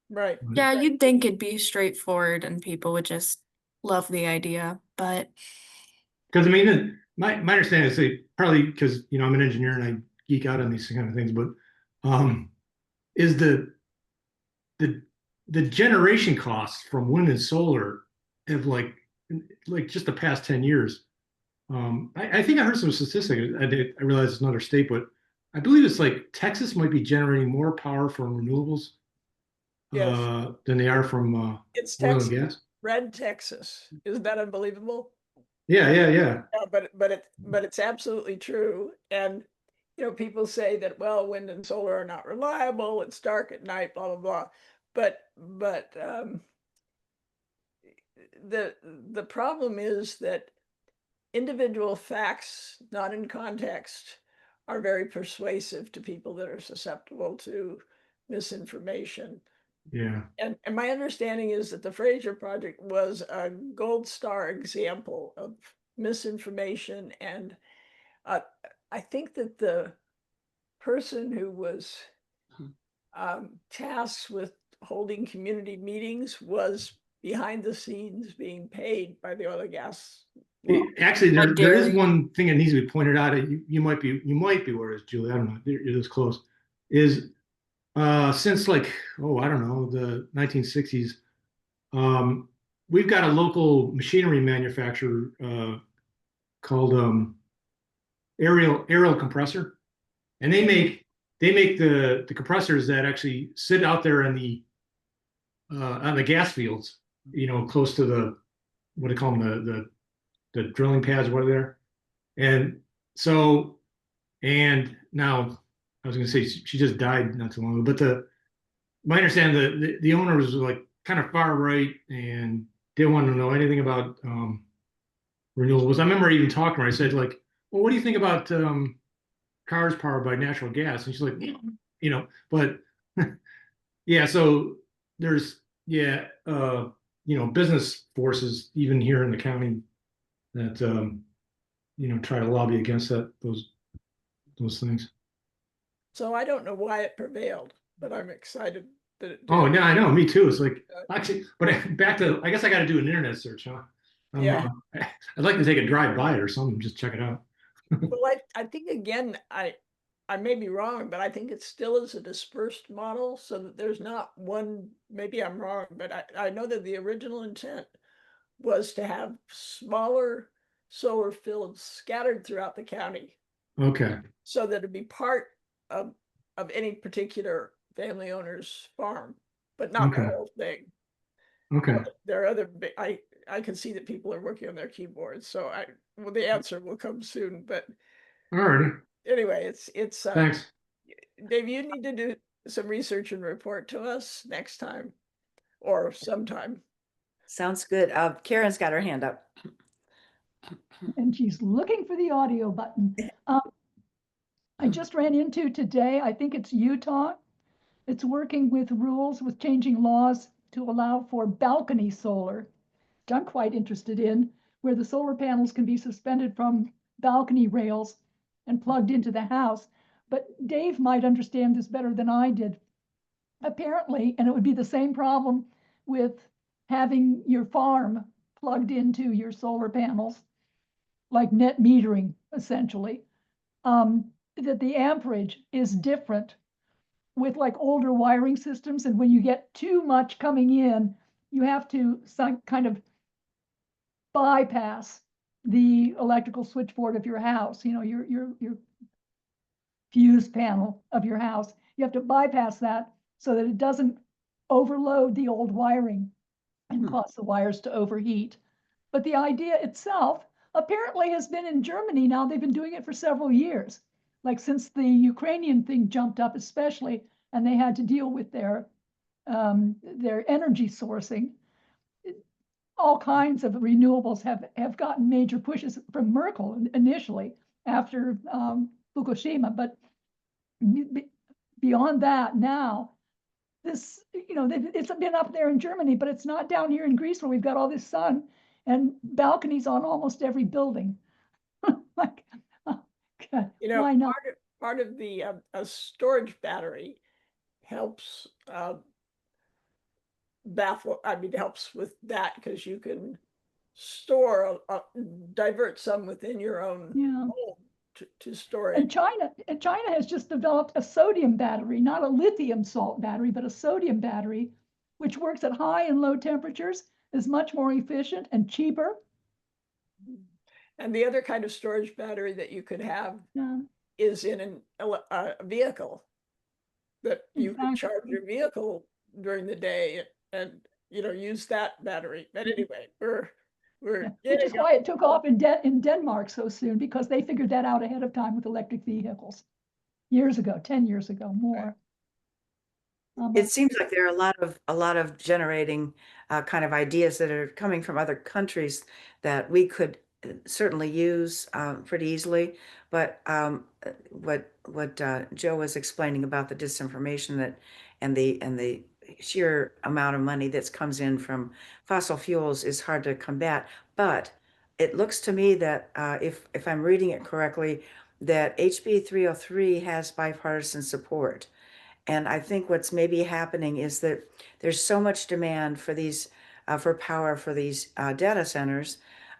S6: Right.
S2: Yeah, you'd think it'd be straightforward and people would just love the idea, but
S7: Because I mean, my understanding is they probably, because I'm an engineer and I geek out on these kind of things, but is the the generation costs from wind and solar have like just the past 10 years. I think I heard some statistics. I realize it's another state, but I believe it's like Texas might be generating more power from renewables
S6: Yes,
S7: than they are from
S6: it's
S7: oil and
S6: Texas,
S7: gas.
S6: red Texas. Isn't that unbelievable?
S7: Yeah.
S6: Yeah, but it's absolutely true. And people say that, well, wind and solar are not reliable. It's dark at night, blah blah blah. But the problem is that individual facts, not in context, are very persuasive to people that are susceptible to misinformation.
S7: Yeah.
S6: And my understanding is that the Fraser Project was a gold star example of misinformation. And I think that the person who was tasked with holding community meetings was behind the scenes being paid by the oil and gas.
S7: Actually,
S2: How
S7: there is
S2: dare you.
S7: one thing that needs to be pointed out. You might be aware of this, Julie. I don't know. You're this close. Is since I don't know, the 1960s, we've got a local machinery manufacturer called Aerial Compressor, and they make the compressors that actually sit out there on the gas fields, close to the what do they call them, the drilling pads, what are there, and so and now I was going to say she just died not too long ago, but my understanding the owner was like kind of far right and didn't want to know anything about renewables. I remember even talking to her. I said like, well, what do you think about cars powered by natural gas? And she's like, but yeah. So there's business forces even here in the county that try to lobby against those things.
S6: So I don't know why it prevailed, but I'm excited that it did.
S7: Oh, yeah, I know. Me too. It's like actually, but back to, I guess I got to do an internet search, huh?
S6: Yeah.
S7: I'd like to take a drive by it or something, just check it out.
S6: Well, I think again, I may be wrong, but I think it still is a dispersed model, so that there's not one. Maybe I'm wrong, but I know that the original intent was to have smaller solar fields scattered throughout the county,
S7: Okay.
S6: so that it'd be part of any particular family owner's farm, but not the
S7: Okay.
S6: whole thing.
S7: Okay.
S6: There are other big, I can see that people are working on their keyboards, so the answer will come soon. But
S7: All right.
S6: anyway, it's
S7: Thanks.
S6: Dave, you need to do some research and report to us next time or sometime.
S1: Sounds good. Karen's got her hand up.
S4: And she's looking for the audio button. I just ran into today, I think it's Utah. It's working with rules with changing laws to allow for balcony solar, which I'm quite interested in, where the solar panels can be suspended from balcony rails and plugged into the house. But Dave might understand this better than I did. Apparently, and it would be the same problem with having your farm plugged into your solar panels, like net metering, essentially, that the amperage is different with like older wiring systems. And when you get too much coming in, you have to kind of bypass the electrical switchboard of your house, your fuse panel of your house. You have to bypass that so that it doesn't overload the old wiring and cause the wires to overheat. But the idea itself apparently has been in Germany now. They've been doing it for several years, like since the Ukrainian thing jumped up especially, and they had to deal with their energy sourcing. All kinds of renewables have gotten major pushes from Merkel initially after Fukushima, but beyond that now, this, it's been up there in Germany, but it's not down here in Greece where we've got all this sun and balconies on almost every building. Like, okay, why not?
S6: Part of the a storage battery helps helps with that, because you can store, divert some within your own
S4: Yeah.
S6: home to storage.
S4: And China has just developed a sodium battery, not a lithium salt battery, but a sodium battery, which works at high and low temperatures, is much more efficient and cheaper.
S6: And the other kind of storage battery that you could have is in a vehicle, that you can charge your vehicle during the day and, you know, use that battery. But anyway, which is
S4: why it took off in Denmark so soon, because they figured that out ahead of time with electric vehicles years ago, 10 years ago, more.
S1: It seems like there are a lot of generating kind of ideas that are coming from other countries that we could certainly use pretty easily. But what Joe was explaining about the disinformation that and the sheer amount of money that comes in from fossil fuels is hard to combat. But it looks to me that if I'm reading it correctly, that HB 303 has bipartisan support. And I think what's maybe happening is that there's so much demand for these, for power for these data centers,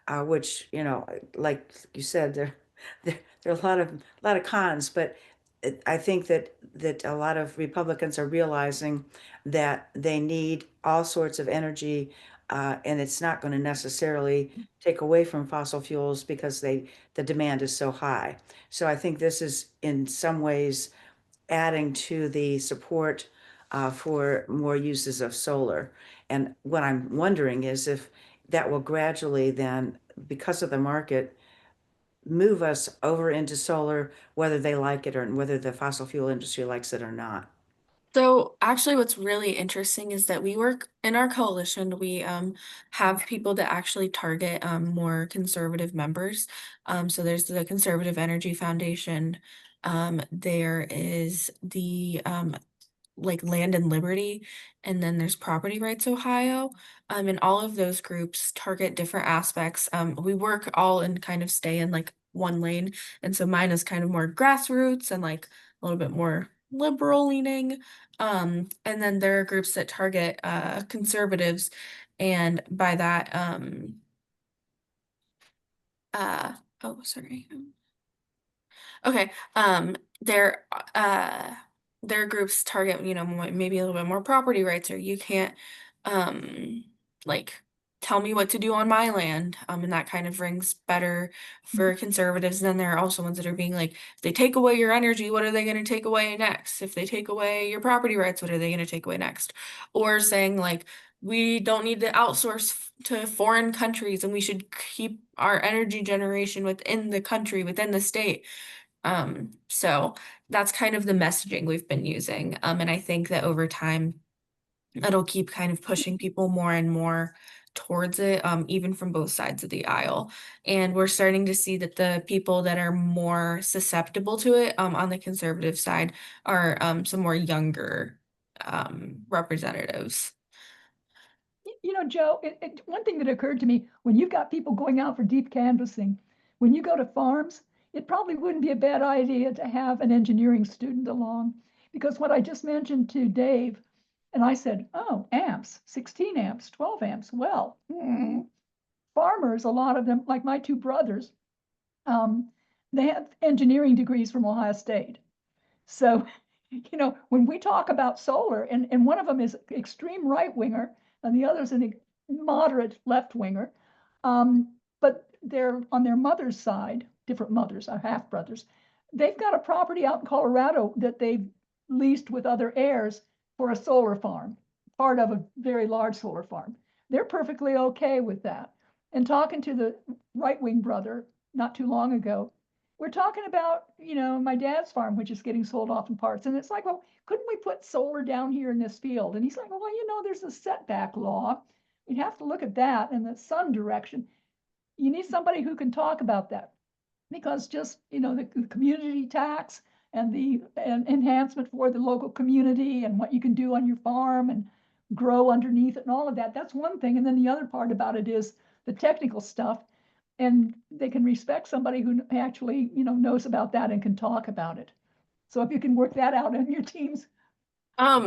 S1: which, you know, like you said, there are a lot of cons, but I think that a lot of Republicans are realizing that they need all sorts of energy, and it's not going to necessarily take away from fossil fuels because the demand is so high. So I think this is in some ways adding to the support for more uses of solar. And what I'm wondering is if that will gradually then, because of the market, move us over into solar, whether they like it or whether the fossil fuel industry likes it or not.
S2: So actually what's really interesting is that we work in our coalition, we have people that actually target more conservative members. So there's the Conservative Energy Foundation. There is the like Land and Liberty, and then there's Property Rights Ohio. And all of those groups target different aspects. We work all and kind of stay in like one lane. And so mine is kind of more grassroots and like a little bit more liberal leaning. And then there are groups that target conservatives, and by that oh sorry. Okay. Their their groups target, you know, maybe a little bit more property rights, or you can't like tell me what to do on my land. And that kind of rings better for conservatives. Then there are also ones that are being like, if they take away your energy, what are they going to take away next? If they take away your property rights, what are they going to take away next? Or saying like, we don't need to outsource to foreign countries and we should keep our energy generation within the country, within the state. So that's kind of the messaging we've been using. And I think that over time, it'll keep kind of pushing people more and more towards it, even from both sides of the aisle. And we're starting to see that the people that are more susceptible to it, on the conservative side are some more younger representatives.
S4: You know, Joe, one thing that occurred to me, when you've got people going out for deep canvassing, when you go to farms, it probably wouldn't be a bad idea to have an engineering student along. Because what I just mentioned to Dave, and I said, oh, amps, 16 amps, 12 amps. Well, farmers, a lot of them, like my two brothers, they have engineering degrees from Ohio State. So, you know, when we talk about solar, and one of them is extreme right winger, and the other is a moderate left winger, but they're on their mother's side, different mothers, are half brothers. They've got a property out in Colorado that they've leased with other heirs for a solar farm, part of a very large solar farm. They're perfectly okay with that. And talking to the right wing brother not too long ago, we're talking about, you know, my dad's farm, which is getting sold off in parts. And it's like, well, couldn't we put solar down here in this field? And he's like, well, you know, there's a setback law. We'd have to look at that and the sun direction. You need somebody who can talk about that, because just, you know, the community tax and the enhancement for the local community and what you can do on your farm and grow underneath it and all of that, that's one thing. And then the other part about it is the technical stuff. And they can respect somebody who actually, you know, knows about that and can talk about it. So if you can work that out in your teams.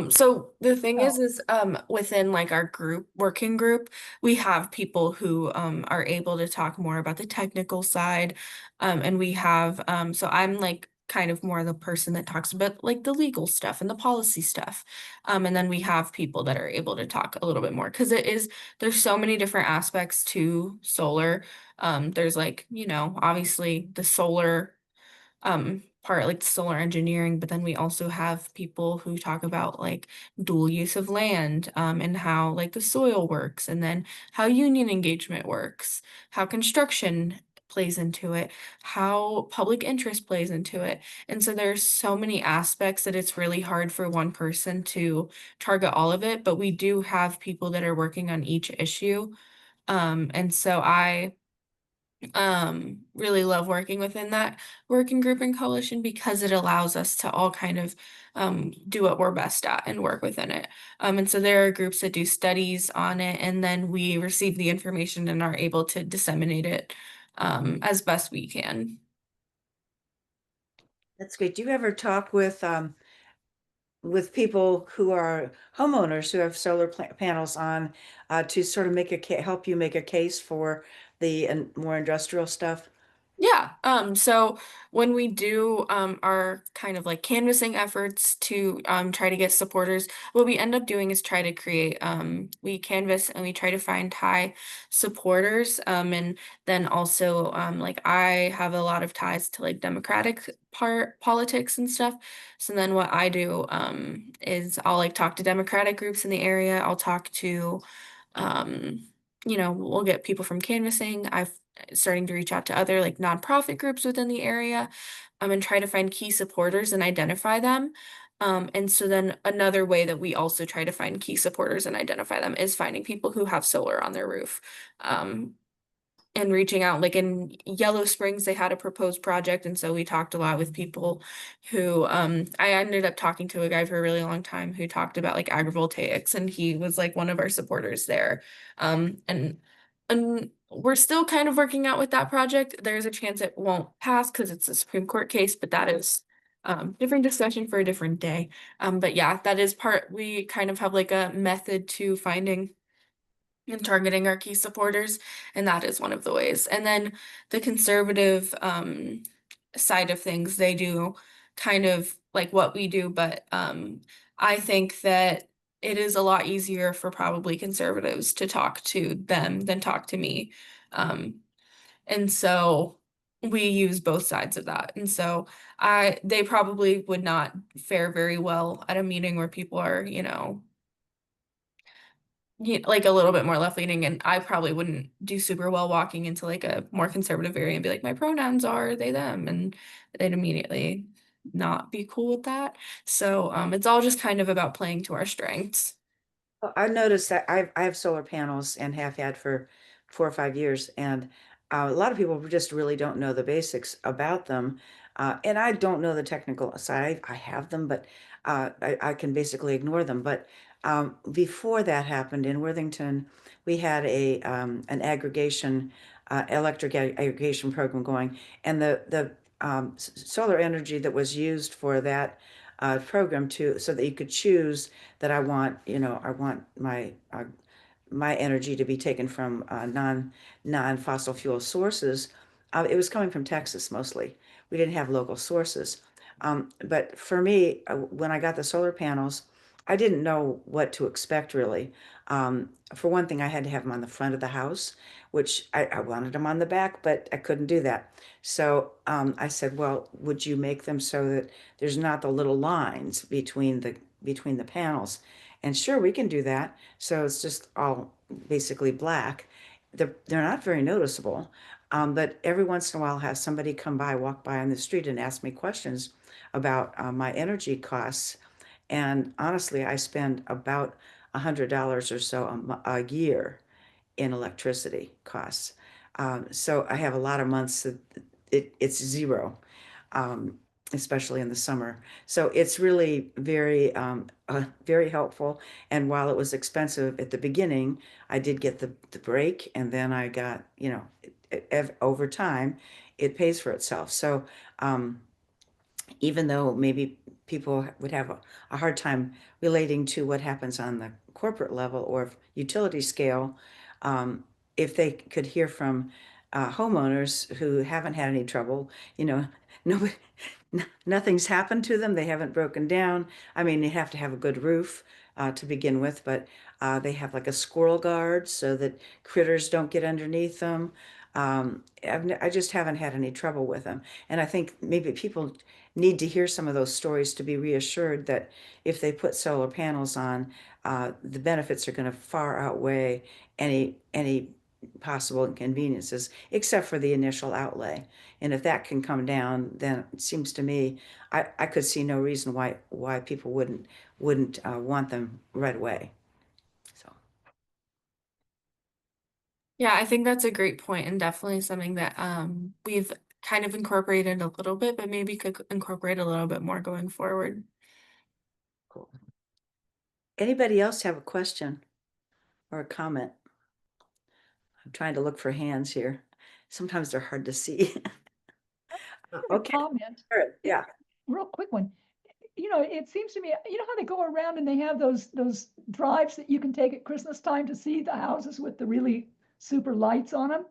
S2: So the thing
S4: Oh.
S2: is within like our working group, we have people who are able to talk more about the technical side. And we have so I'm like kind of more the person that talks about like the legal stuff and the policy stuff. And then we have people that are able to talk a little bit more because there's so many different aspects to solar. There's like, obviously the solar part like solar engineering, but then we also have people who talk about like dual use of land and how like the soil works, and then how union engagement works, how construction plays into it, how public interest plays into it. And so there's so many aspects that it's really hard for one person to target all of it, but we do have people that are working on each issue. And so I really love working within that working group and coalition because it allows us to all kind of do what we're best at and work within it. And so there are groups that do studies on it, and then we receive the information and are able to disseminate it as best we can.
S1: That's great. Do you ever talk with people who are homeowners who have solar panels on to sort of help you make a case for the more industrial stuff?
S2: Yeah, so when we do our kind of like canvassing efforts to try to get supporters, what we end up doing is try to create we canvass and we try to find high supporters, and then also like I have a lot of ties to like democratic part politics and stuff. So then what I do is I'll like talk to democratic groups in the area. I'll talk to we'll get people from canvassing. I've starting to reach out to other like nonprofit groups within the area, and try to find key supporters and identify them. And so then another way that we also try to find key supporters and identify them is finding people who have solar on their roof. And reaching out, like in Yellow Springs, they had a proposed project, and so we talked a lot with people who I ended up talking to a guy for a really long time who talked about like agrivoltaics, and he was like one of our supporters there. And we're still kind of working out with that project. There's a chance it won't pass because it's a Supreme Court case, but that is different discussion for a different day. But yeah, that is part, we kind of have like a method to finding and targeting our key supporters, and that is one of the ways. And then the conservative side of things, they do kind of like what we do, but I think that it is a lot easier for probably conservatives to talk to them than talk to me. And so we use both sides of that. And so they probably would not fare very well at a meeting where people are, like a little bit more left leaning, and I probably wouldn't do super well walking into like a more conservative area and be like, my pronouns are they, them, and they'd immediately not be cool with that. So it's all just kind of about playing to our strengths.
S1: Well, I noticed that I have solar panels and have had for 4 or 5 years, and a lot of people just really don't know the basics about them. And I don't know the technical side. I have them, but I can basically ignore them. But before that happened in Worthington, we had an aggregation, aggregation program going, and the solar energy that was used for that program so that you could choose that I want my energy to be taken from non-fossil fuel sources. It was coming from Texas mostly. We didn't have local sources. But for me, when I got the solar panels, I didn't know what to expect really. For one thing, I had to have them on the front of the house, which I wanted them on the back, but I couldn't do that. So I said, well, would you make them so that there's not the little lines between the panels? And sure, we can do that. So it's just all basically black. They're not very noticeable, but every once in a while, I'll have somebody walk by on the street and ask me questions about my energy costs. And honestly, I spend about $100 or so a year in electricity costs. So I have a lot of months that it's zero, um, especially in the summer. So it's really very helpful. And while it was expensive at the beginning, I did get the break, and then I got, over time, it pays for itself. So even though maybe people would have a hard time relating to what happens on the corporate level or utility scale. If they could hear from homeowners who haven't had any trouble, nobody, nothing's happened to them. They haven't broken down. I mean, they have to have a good roof to begin with, but they have like a squirrel guard so that critters don't get underneath them. I just haven't had any trouble with them. And I think maybe people need to hear some of those stories to be reassured that if they put solar panels on, the benefits are going to far outweigh any possible inconveniences, except for the initial outlay. And if that can come down, then it seems to me I could see no reason why people wouldn't want them right away. So
S2: Yeah, I think that's a great point and definitely something that we've kind of incorporated a little bit, but maybe could incorporate a little bit more going forward.
S1: cool. Anybody else have a question or a comment? I'm trying to look for hands here. Sometimes they're hard to see. Okay.
S4: Comment.
S1: Sure. Yeah.
S4: Real quick one. It seems to me, how they go around and they have those drives that you can take at Christmas time to see the houses with the really super lights on them?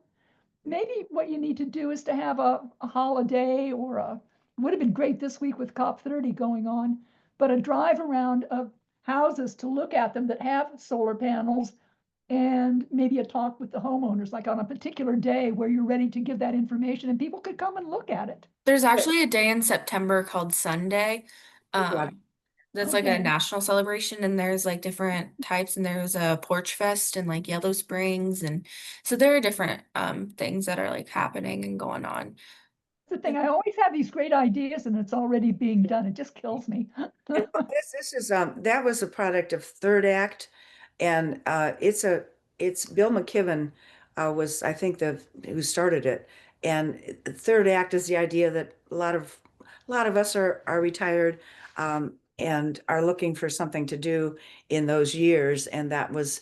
S4: Maybe what you need to do is to have a holiday or would have been great this week with COP30 going on, but a drive around of houses to look at them that have solar panels, and maybe a talk with the homeowners, like on a particular day where you're ready to give that information and people could come and look at it.
S2: There's actually a day in September called Sunday.
S1: Yeah.
S2: That's like a
S4: Okay.
S2: national celebration, and there's like different types, and there's a Porch Fest and like Yellow Springs, and so there are different things that are like happening and going on.
S4: That's the thing. I always have these great ideas and it's already being done. It just kills me.
S1: And this is that was a product of Third Act, and it's Bill McKibben was I think the who started it, and Third Act is the idea that a lot of us are retired and are looking for something to do in those years, and that was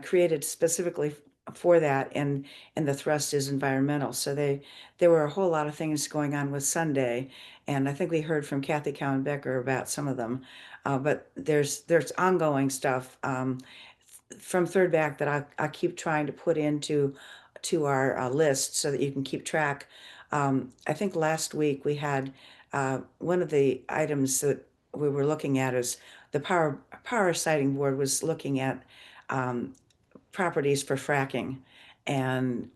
S1: created specifically for that, and the thrust is environmental. So there were a whole lot of things going on with Sunday, and I think we heard from Kathy Cowan Becker about some of them, but there's ongoing stuff from Third Back that I keep trying to put into our list so that you can keep track. I think last week we had one of the items that we were looking at is the power sighting board was looking at properties for fracking, and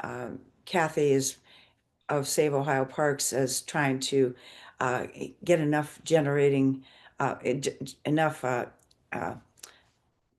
S1: Kathy is of Save Ohio Parks as trying to get enough generating enough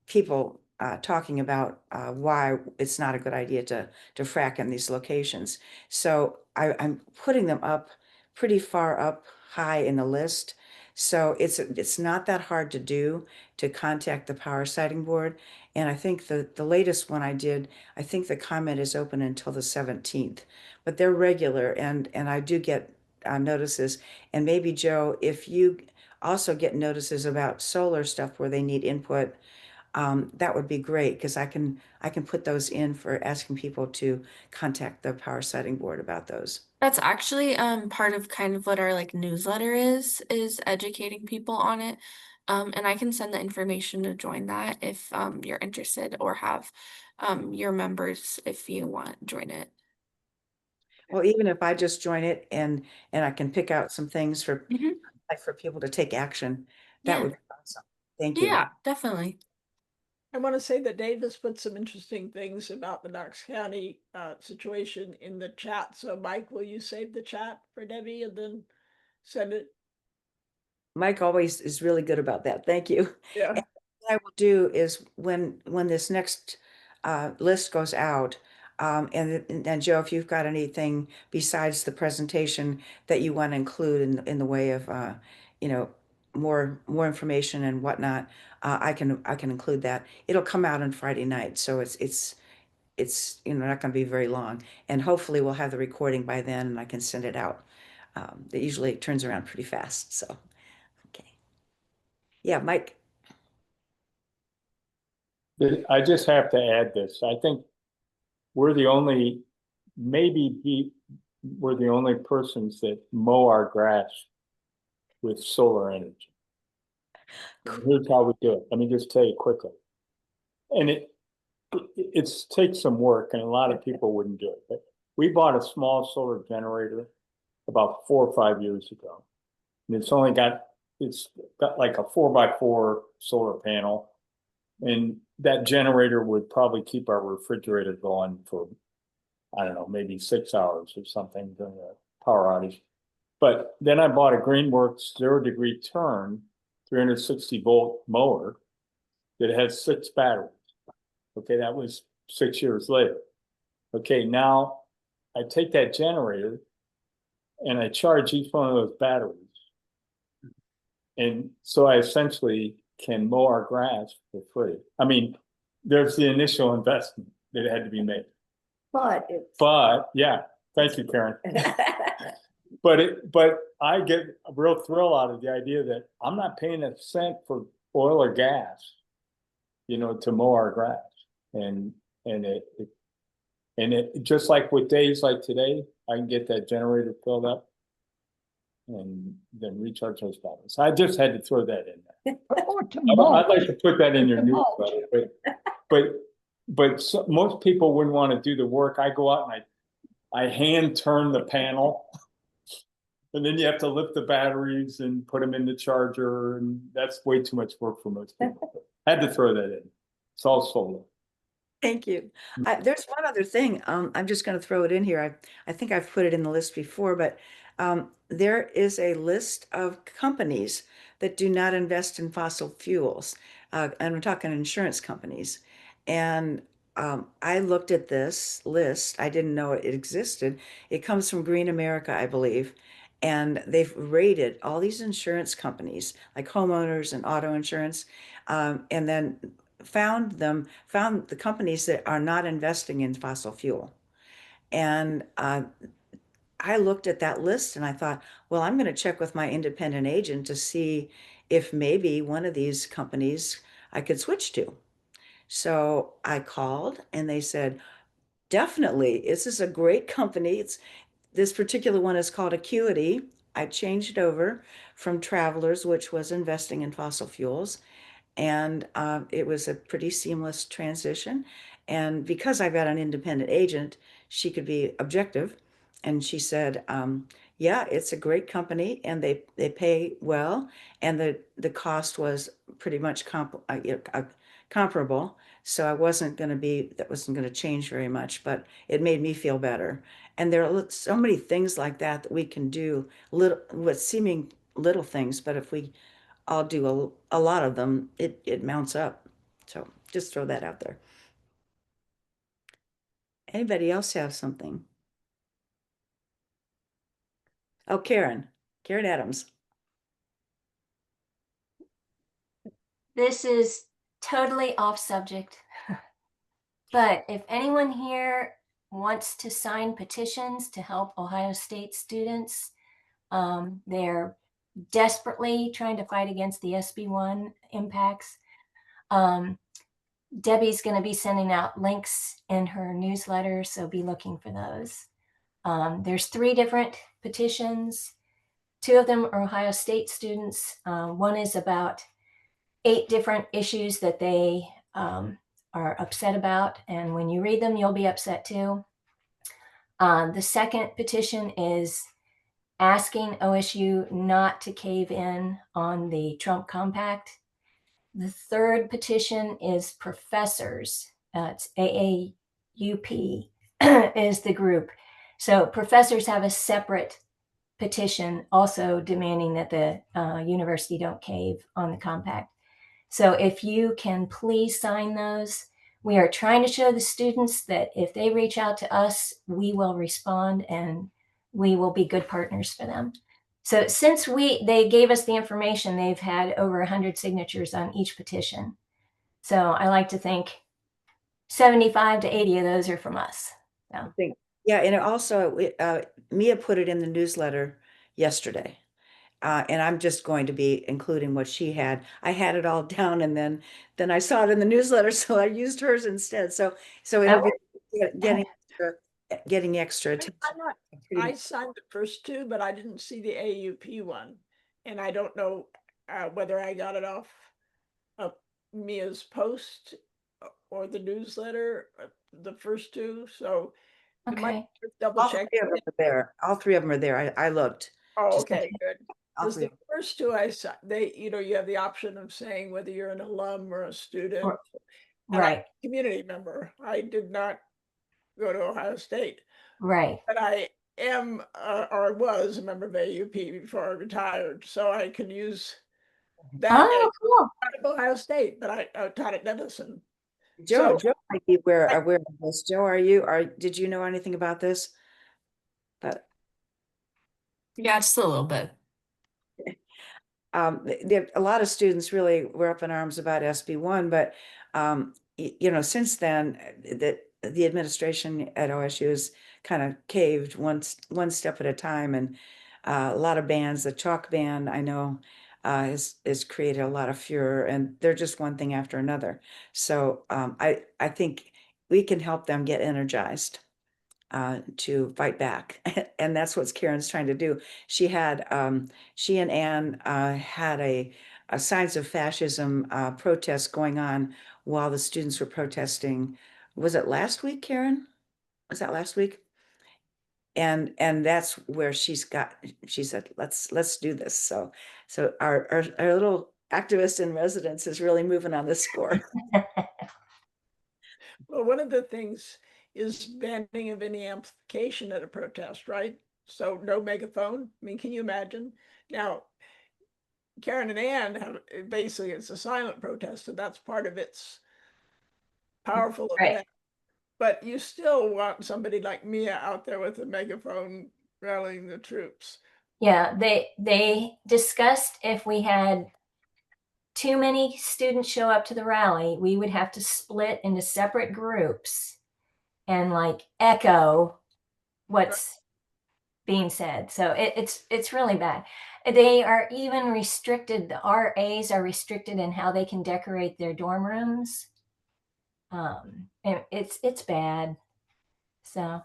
S1: people talking about why it's not a good idea to frack in these locations. So I'm putting them up pretty far up high in the list. So it's not that hard to do to contact the power sighting board. And I think the latest one I did, I think the comment is open until the 17th, but they're regular, and I do get notices. And maybe Joe, if you also get notices about solar stuff where they need input, that would be great because I can put those in for asking people to contact the power sighting board about those.
S2: That's actually part of kind of what our like newsletter is educating people on it. And I can send the information to join that if you're interested, or have your members, if you want, join it.
S1: Well, even if I just join it and I can pick out some things for
S2: Mhm.
S1: like for people to take action, that
S2: Yeah.
S1: would be awesome. Thank you.
S2: Yeah, definitely.
S6: I want to say that Dave has put some interesting things about the Knox County situation in the chat. So Mike, will you save the chat for Debbie and then send it?
S1: Mike always is really good about that. Thank you.
S6: Yeah.
S1: And what I will do is when this next list goes out, and Joe, if you've got anything besides the presentation that you want to include in the way of you know more information and whatnot, I can include that. It'll come out on Friday night, so it's not going to be very long, and hopefully we'll have the recording by then, and I can send it out. It usually turns around pretty fast, so. Okay. Yeah, Mike.
S3: I just have to add this. I think we're the only, we're the only persons that mow our grass with solar energy. Here's how we do it. Let me just tell you quickly. And it's takes some work, and a lot of people wouldn't do it. But we bought a small solar generator about 4 or 5 years ago. And it's got like a 4x4 solar panel. And that generator would probably keep our refrigerator going for, I don't know, maybe 6 hours or something during a power outage. But then I bought a Greenworks 0-degree turn 360-volt mower that has 6 batteries. Okay, that was 6 years later. Okay, now I take that generator and I charge each one of those batteries. And so I essentially can mow our grass for free. I mean, there's the initial investment that had to be made.
S1: But
S3: Yeah, thank you, Karen. But I get a real thrill out of the idea that I'm not paying a cent for oil or gas, to mow our grass. And it just like with days like today, I can get that generator filled up and then recharge those batteries. I just had to throw that in there.
S4: Or to
S3: I'd
S4: mulch.
S3: like to put that in your
S4: To mulch.
S3: newsletter, but most people wouldn't want to do the work. I go out and I hand turn the panel, and then you have to lift the batteries and put them in the charger, and that's way too much work for most people. I had to throw that in. It's all solar.
S1: thank you. There's one other thing. I'm just going to throw it in here. I think I've put it in the list before, but there is a list of companies that do not invest in fossil fuels. And I'm talking insurance companies. And I looked at this list. I didn't know it existed. It comes from Green America, I believe. And they've rated all these insurance companies, like homeowners and auto insurance, and then found the companies that are not investing in fossil fuel. And I looked at that list and I thought, well, I'm going to check with my independent agent to see if maybe one of these companies I could switch to. So I called and they said, definitely, this is a great company. This particular one is called Acuity. I changed over from Travelers, which was investing in fossil fuels, and it was a pretty seamless transition. And because I've got an independent agent, she could be objective. And she said, yeah, it's a great company and they pay well. And the cost was pretty much comparable. So that wasn't going to change very much, but it made me feel better. And there are so many things like that we can do, with seeming little things, but if we I'll do a lot of them, it mounts up. So just throw that out there. Anybody else have something? Oh, Karen Adams.
S8: This is totally off subject, but if anyone here wants to sign petitions to help Ohio State students, they're desperately trying to fight against the SB1 impacts. Debbie's going to be sending out links in her newsletter, so be looking for those. There's 3 different petitions. 2 of them are Ohio State students. One is about 8 different issues that they are upset about, and when you read them, you'll be upset too. The second petition is asking OSU not to cave in on the Trump Compact. The third petition is professors. It's AAUP is the group. So professors have a separate petition also demanding that the university don't cave on the compact. So if you can please sign those, we are trying to show the students that if they reach out to us, we will respond and we will be good partners for them. So since they gave us the information, they've had over 100 signatures on each petition. So I like to think 75 to 80 of those are from us. So.
S1: Yeah, and also Mia put it in the newsletter yesterday. And I'm just going to be including what she had. I had it all down, and then I saw it in the newsletter, so I used hers instead. So it'll be getting extra attention.
S6: I signed the first 2, but I didn't see the AUP one, and I don't know whether I got it off of Mia's post or the newsletter, the first two. So you might
S8: Okay.
S6: double
S1: All
S6: check.
S1: three of them are there. All three of them are there. I looked.
S6: Oh,
S1: Just
S6: okay, good.
S1: all
S6: Because
S1: three.
S6: the first two I saw, you have the option of saying whether you're an alum or a student.
S8: Or-
S6: And I'm
S8: Right,
S6: a community member. I did not go to Ohio State,
S8: right.
S6: but I am, or I was a member of AUP before I retired, so I can use that as
S8: Oh, cool.
S6: part of Ohio State, but I taught at Denison.
S1: Joe,
S6: So
S1: Joe might be aware of this. Joe, did you know anything about this? But
S2: Yeah, just a little bit.
S1: a lot of students really were up in arms about SB1, but since then, the administration at OSU has kind of caved one step at a time, and a lot of bands, the chalk band, I know, has created a lot of furor, and they're just one thing after another. So I think we can help them get energized to fight back. And that's what Karen's trying to do. She and Anne had a signs of fascism protest going on while the students were protesting. Was it last week, Karen? Was that last week? And that's where she said, let's do this. So our little activist in residence is really moving on this score.
S6: well, one of the things is banning of any amplification at a protest, right? So no megaphone. I mean, can you imagine? Now, Karen and Ann have basically it's a silent protest, and that's part of its powerful
S8: Right.
S6: event. But you still want somebody like Mia out there with a megaphone rallying the troops.
S8: Yeah, they discussed if we had too many students show up to the rally, we would have to split into separate groups and like echo what's being said. So it's really bad. They are even restricted. The RAs are restricted in how they can decorate their dorm rooms. And it's bad. So,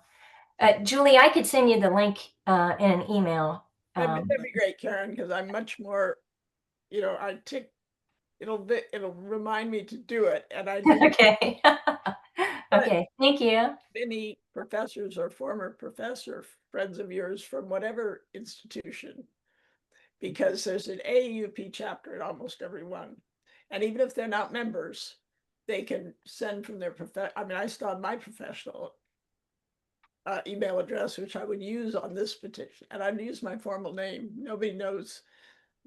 S8: Julie, I could send you the link in an email.
S6: That'd be great, Karen, because I'm much more, it'll remind me to do it, and I do.
S8: Okay. Okay, thank you.
S6: Any professors or former professor friends of yours from whatever institution, because there's an AUP chapter at almost every one, and even if they're not members, they can send from their I still have my professional email address, which I would use on this petition, and I'd use my formal name. Nobody knows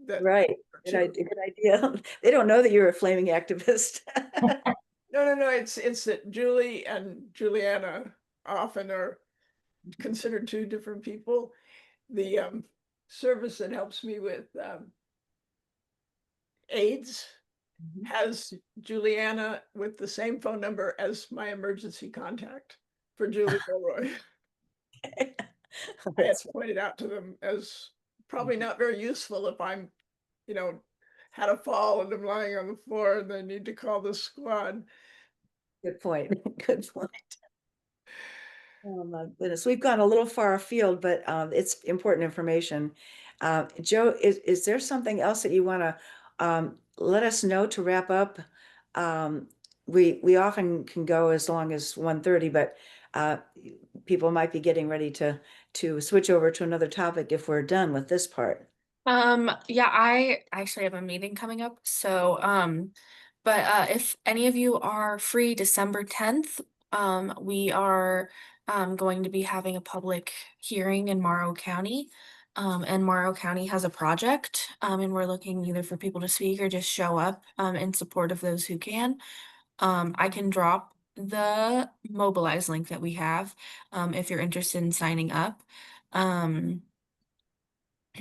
S6: that.
S1: Right. Good idea. They don't know that you're a flaming activist.
S6: No. It's that Julie and Juliana often are considered two different people. The service that helps me with AIDS has Juliana with the same phone number as my emergency contact for Julie Gilroy. I had pointed out to them as probably not very useful if I'm, had a fall and I'm lying on the floor and they need to call the squad.
S1: Good point. Good point. Oh my goodness, we've gone a little far afield, but it's important information. Joe, is there something else that you want to let us know to wrap up? We often can go as long as 1:30, but people might be getting ready to switch over to another topic if we're done with this part.
S2: Yeah, I actually have a meeting coming up. So, but if any of you are free December 10th, we are going to be having a public hearing in Morrow County. And Morrow County has a project, and we're looking either for people to speak or just show up in support of those who can. I can drop the Mobilize link that we have if you're interested in signing up.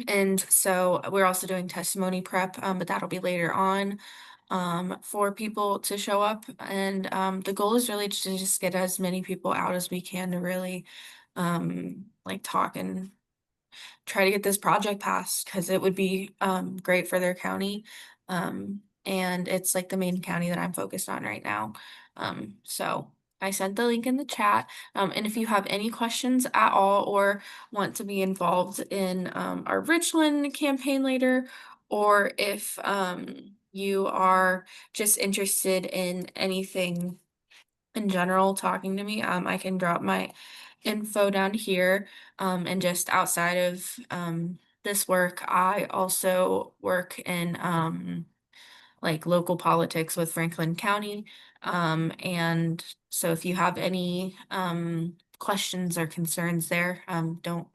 S2: And so we're also doing testimony prep, but that'll be later on for people to show up. And the goal is really to just get as many people out as we can to really like talk and try to get this project passed because it would be great for their county. And it's like the main county that I'm focused on right now. So I sent the link in the chat. And if you have any questions at all or want to be involved in our Richland campaign later, or if you are just interested in anything in general talking to me, I can drop my info down here. And just outside of this work, I also work in like local politics with Franklin County. And so if you have any questions or concerns there, don't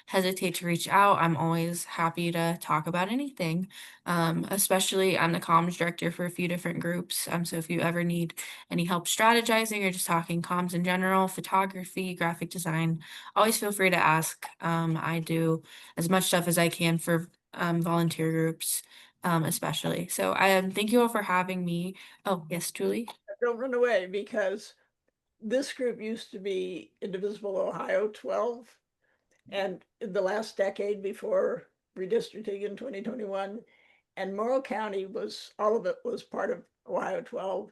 S2: hesitate to reach out. I'm always happy to talk about anything. Especially I'm the comms director for a few different groups. So if you ever need any help strategizing or just talking comms in general, photography, graphic design, always feel free to ask. I do as much stuff as I can for volunteer groups, especially. So thank you all for having me. Oh, yes, Julie.
S6: Don't run away, because this group used to be Indivisible Ohio 12. And in the last decade before redistricting in 2021, and Morrow County was, all of it was part of Ohio 12.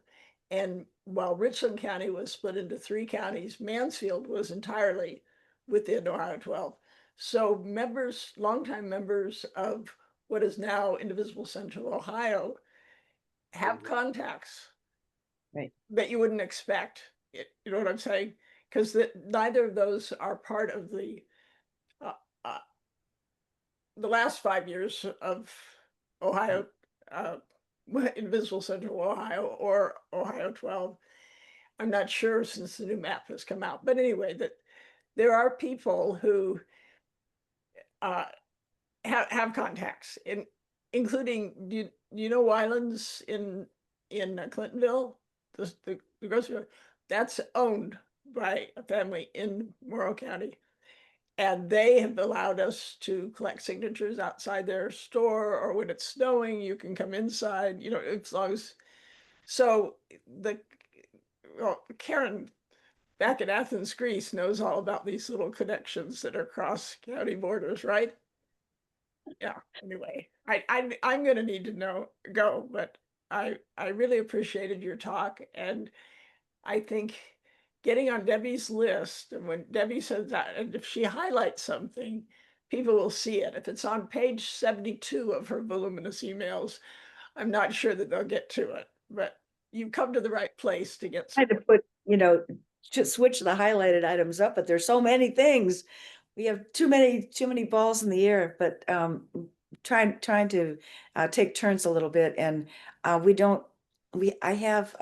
S6: And while Richland County was split into 3 counties, Mansfield was entirely within Ohio 12. So members, longtime members of what is now Indivisible Central Ohio have contacts.
S1: Right.
S6: That you wouldn't expect. You know what I'm saying? Because neither of those are part of the last 5 years of Ohio, Indivisible Central Ohio or Ohio 12. I'm not sure since the new map has come out. But anyway, that there are people who have contacts, including, do you know Wylands in Clintonville? The grocery store, that's owned by a family in Morrow County. And they have allowed us to collect signatures outside their store, or when it's snowing, you can come inside, you know, as long as. So Karen back in Athens, Greece, knows all about these little connections that are cross county borders, right? Yeah, anyway, I'm gonna need to go, but I really appreciated your talk, and I think getting on Debbie's list, and when Debbie says that, and if she highlights something, people will see it. If it's on page 72 of her voluminous emails, I'm not sure that they'll get to it, but you come to the right place to get
S1: I had to put, just switch the highlighted items up, but there's so many things. We have too many balls in the air, but trying to take turns a little bit, and I have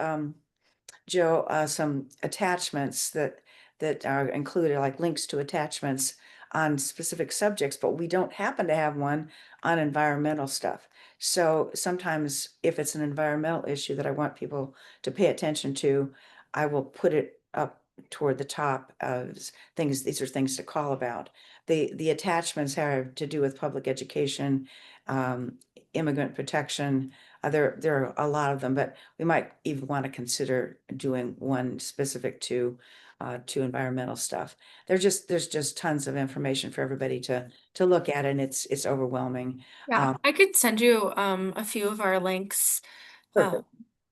S1: Jo, some attachments that are included, like links to attachments on specific subjects, but we don't happen to have one on environmental stuff. So sometimes if it's an environmental issue that I want people to pay attention to, I will put it up toward the top of things. These are things to call about. The attachments have to do with public education, immigrant protection. There are a lot of them, but we might even want to consider doing one specific to environmental stuff. There's just tons of information for everybody to look at, and it's overwhelming.
S2: Yeah, I could send you a few of our links.
S1: Perfect.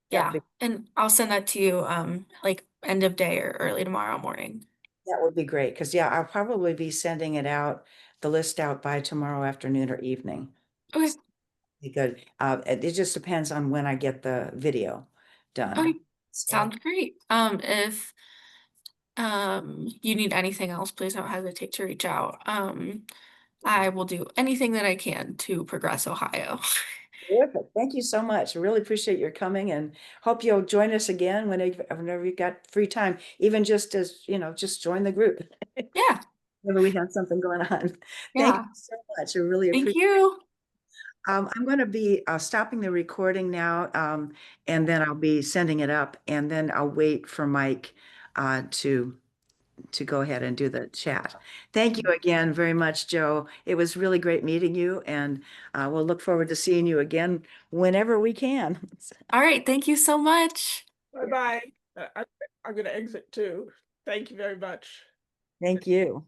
S2: Yeah, and I'll send that to you like end of day or early tomorrow morning.
S1: That would be great, because yeah, I'll probably be sending the list out by tomorrow afternoon or evening.
S2: Okay.
S1: Be good. It just depends on when I get the video done.
S2: Okay. Sounds great. If you need anything else, please don't hesitate to reach out. I will do anything that I can to progress Ohio.
S1: Terrific. Thank you so much. I really appreciate your coming, and hope you'll join us again whenever you got free time, even just as, just join the group.
S2: Yeah.
S1: Whenever we have something going on. Thank
S2: Yeah.
S1: you so much. I really
S2: Thank
S1: appreciate
S2: you.
S1: I'm going to be stopping the recording now, and then I'll be sending it up, and then I'll wait for Mike to go ahead and do the chat. Thank you again very much, Jo. It was really great meeting you, and we'll look forward to seeing you again whenever we can.
S2: All right. Thank you so much.
S6: Bye-bye. I'm going to exit too. Thank you very much.
S1: Thank you.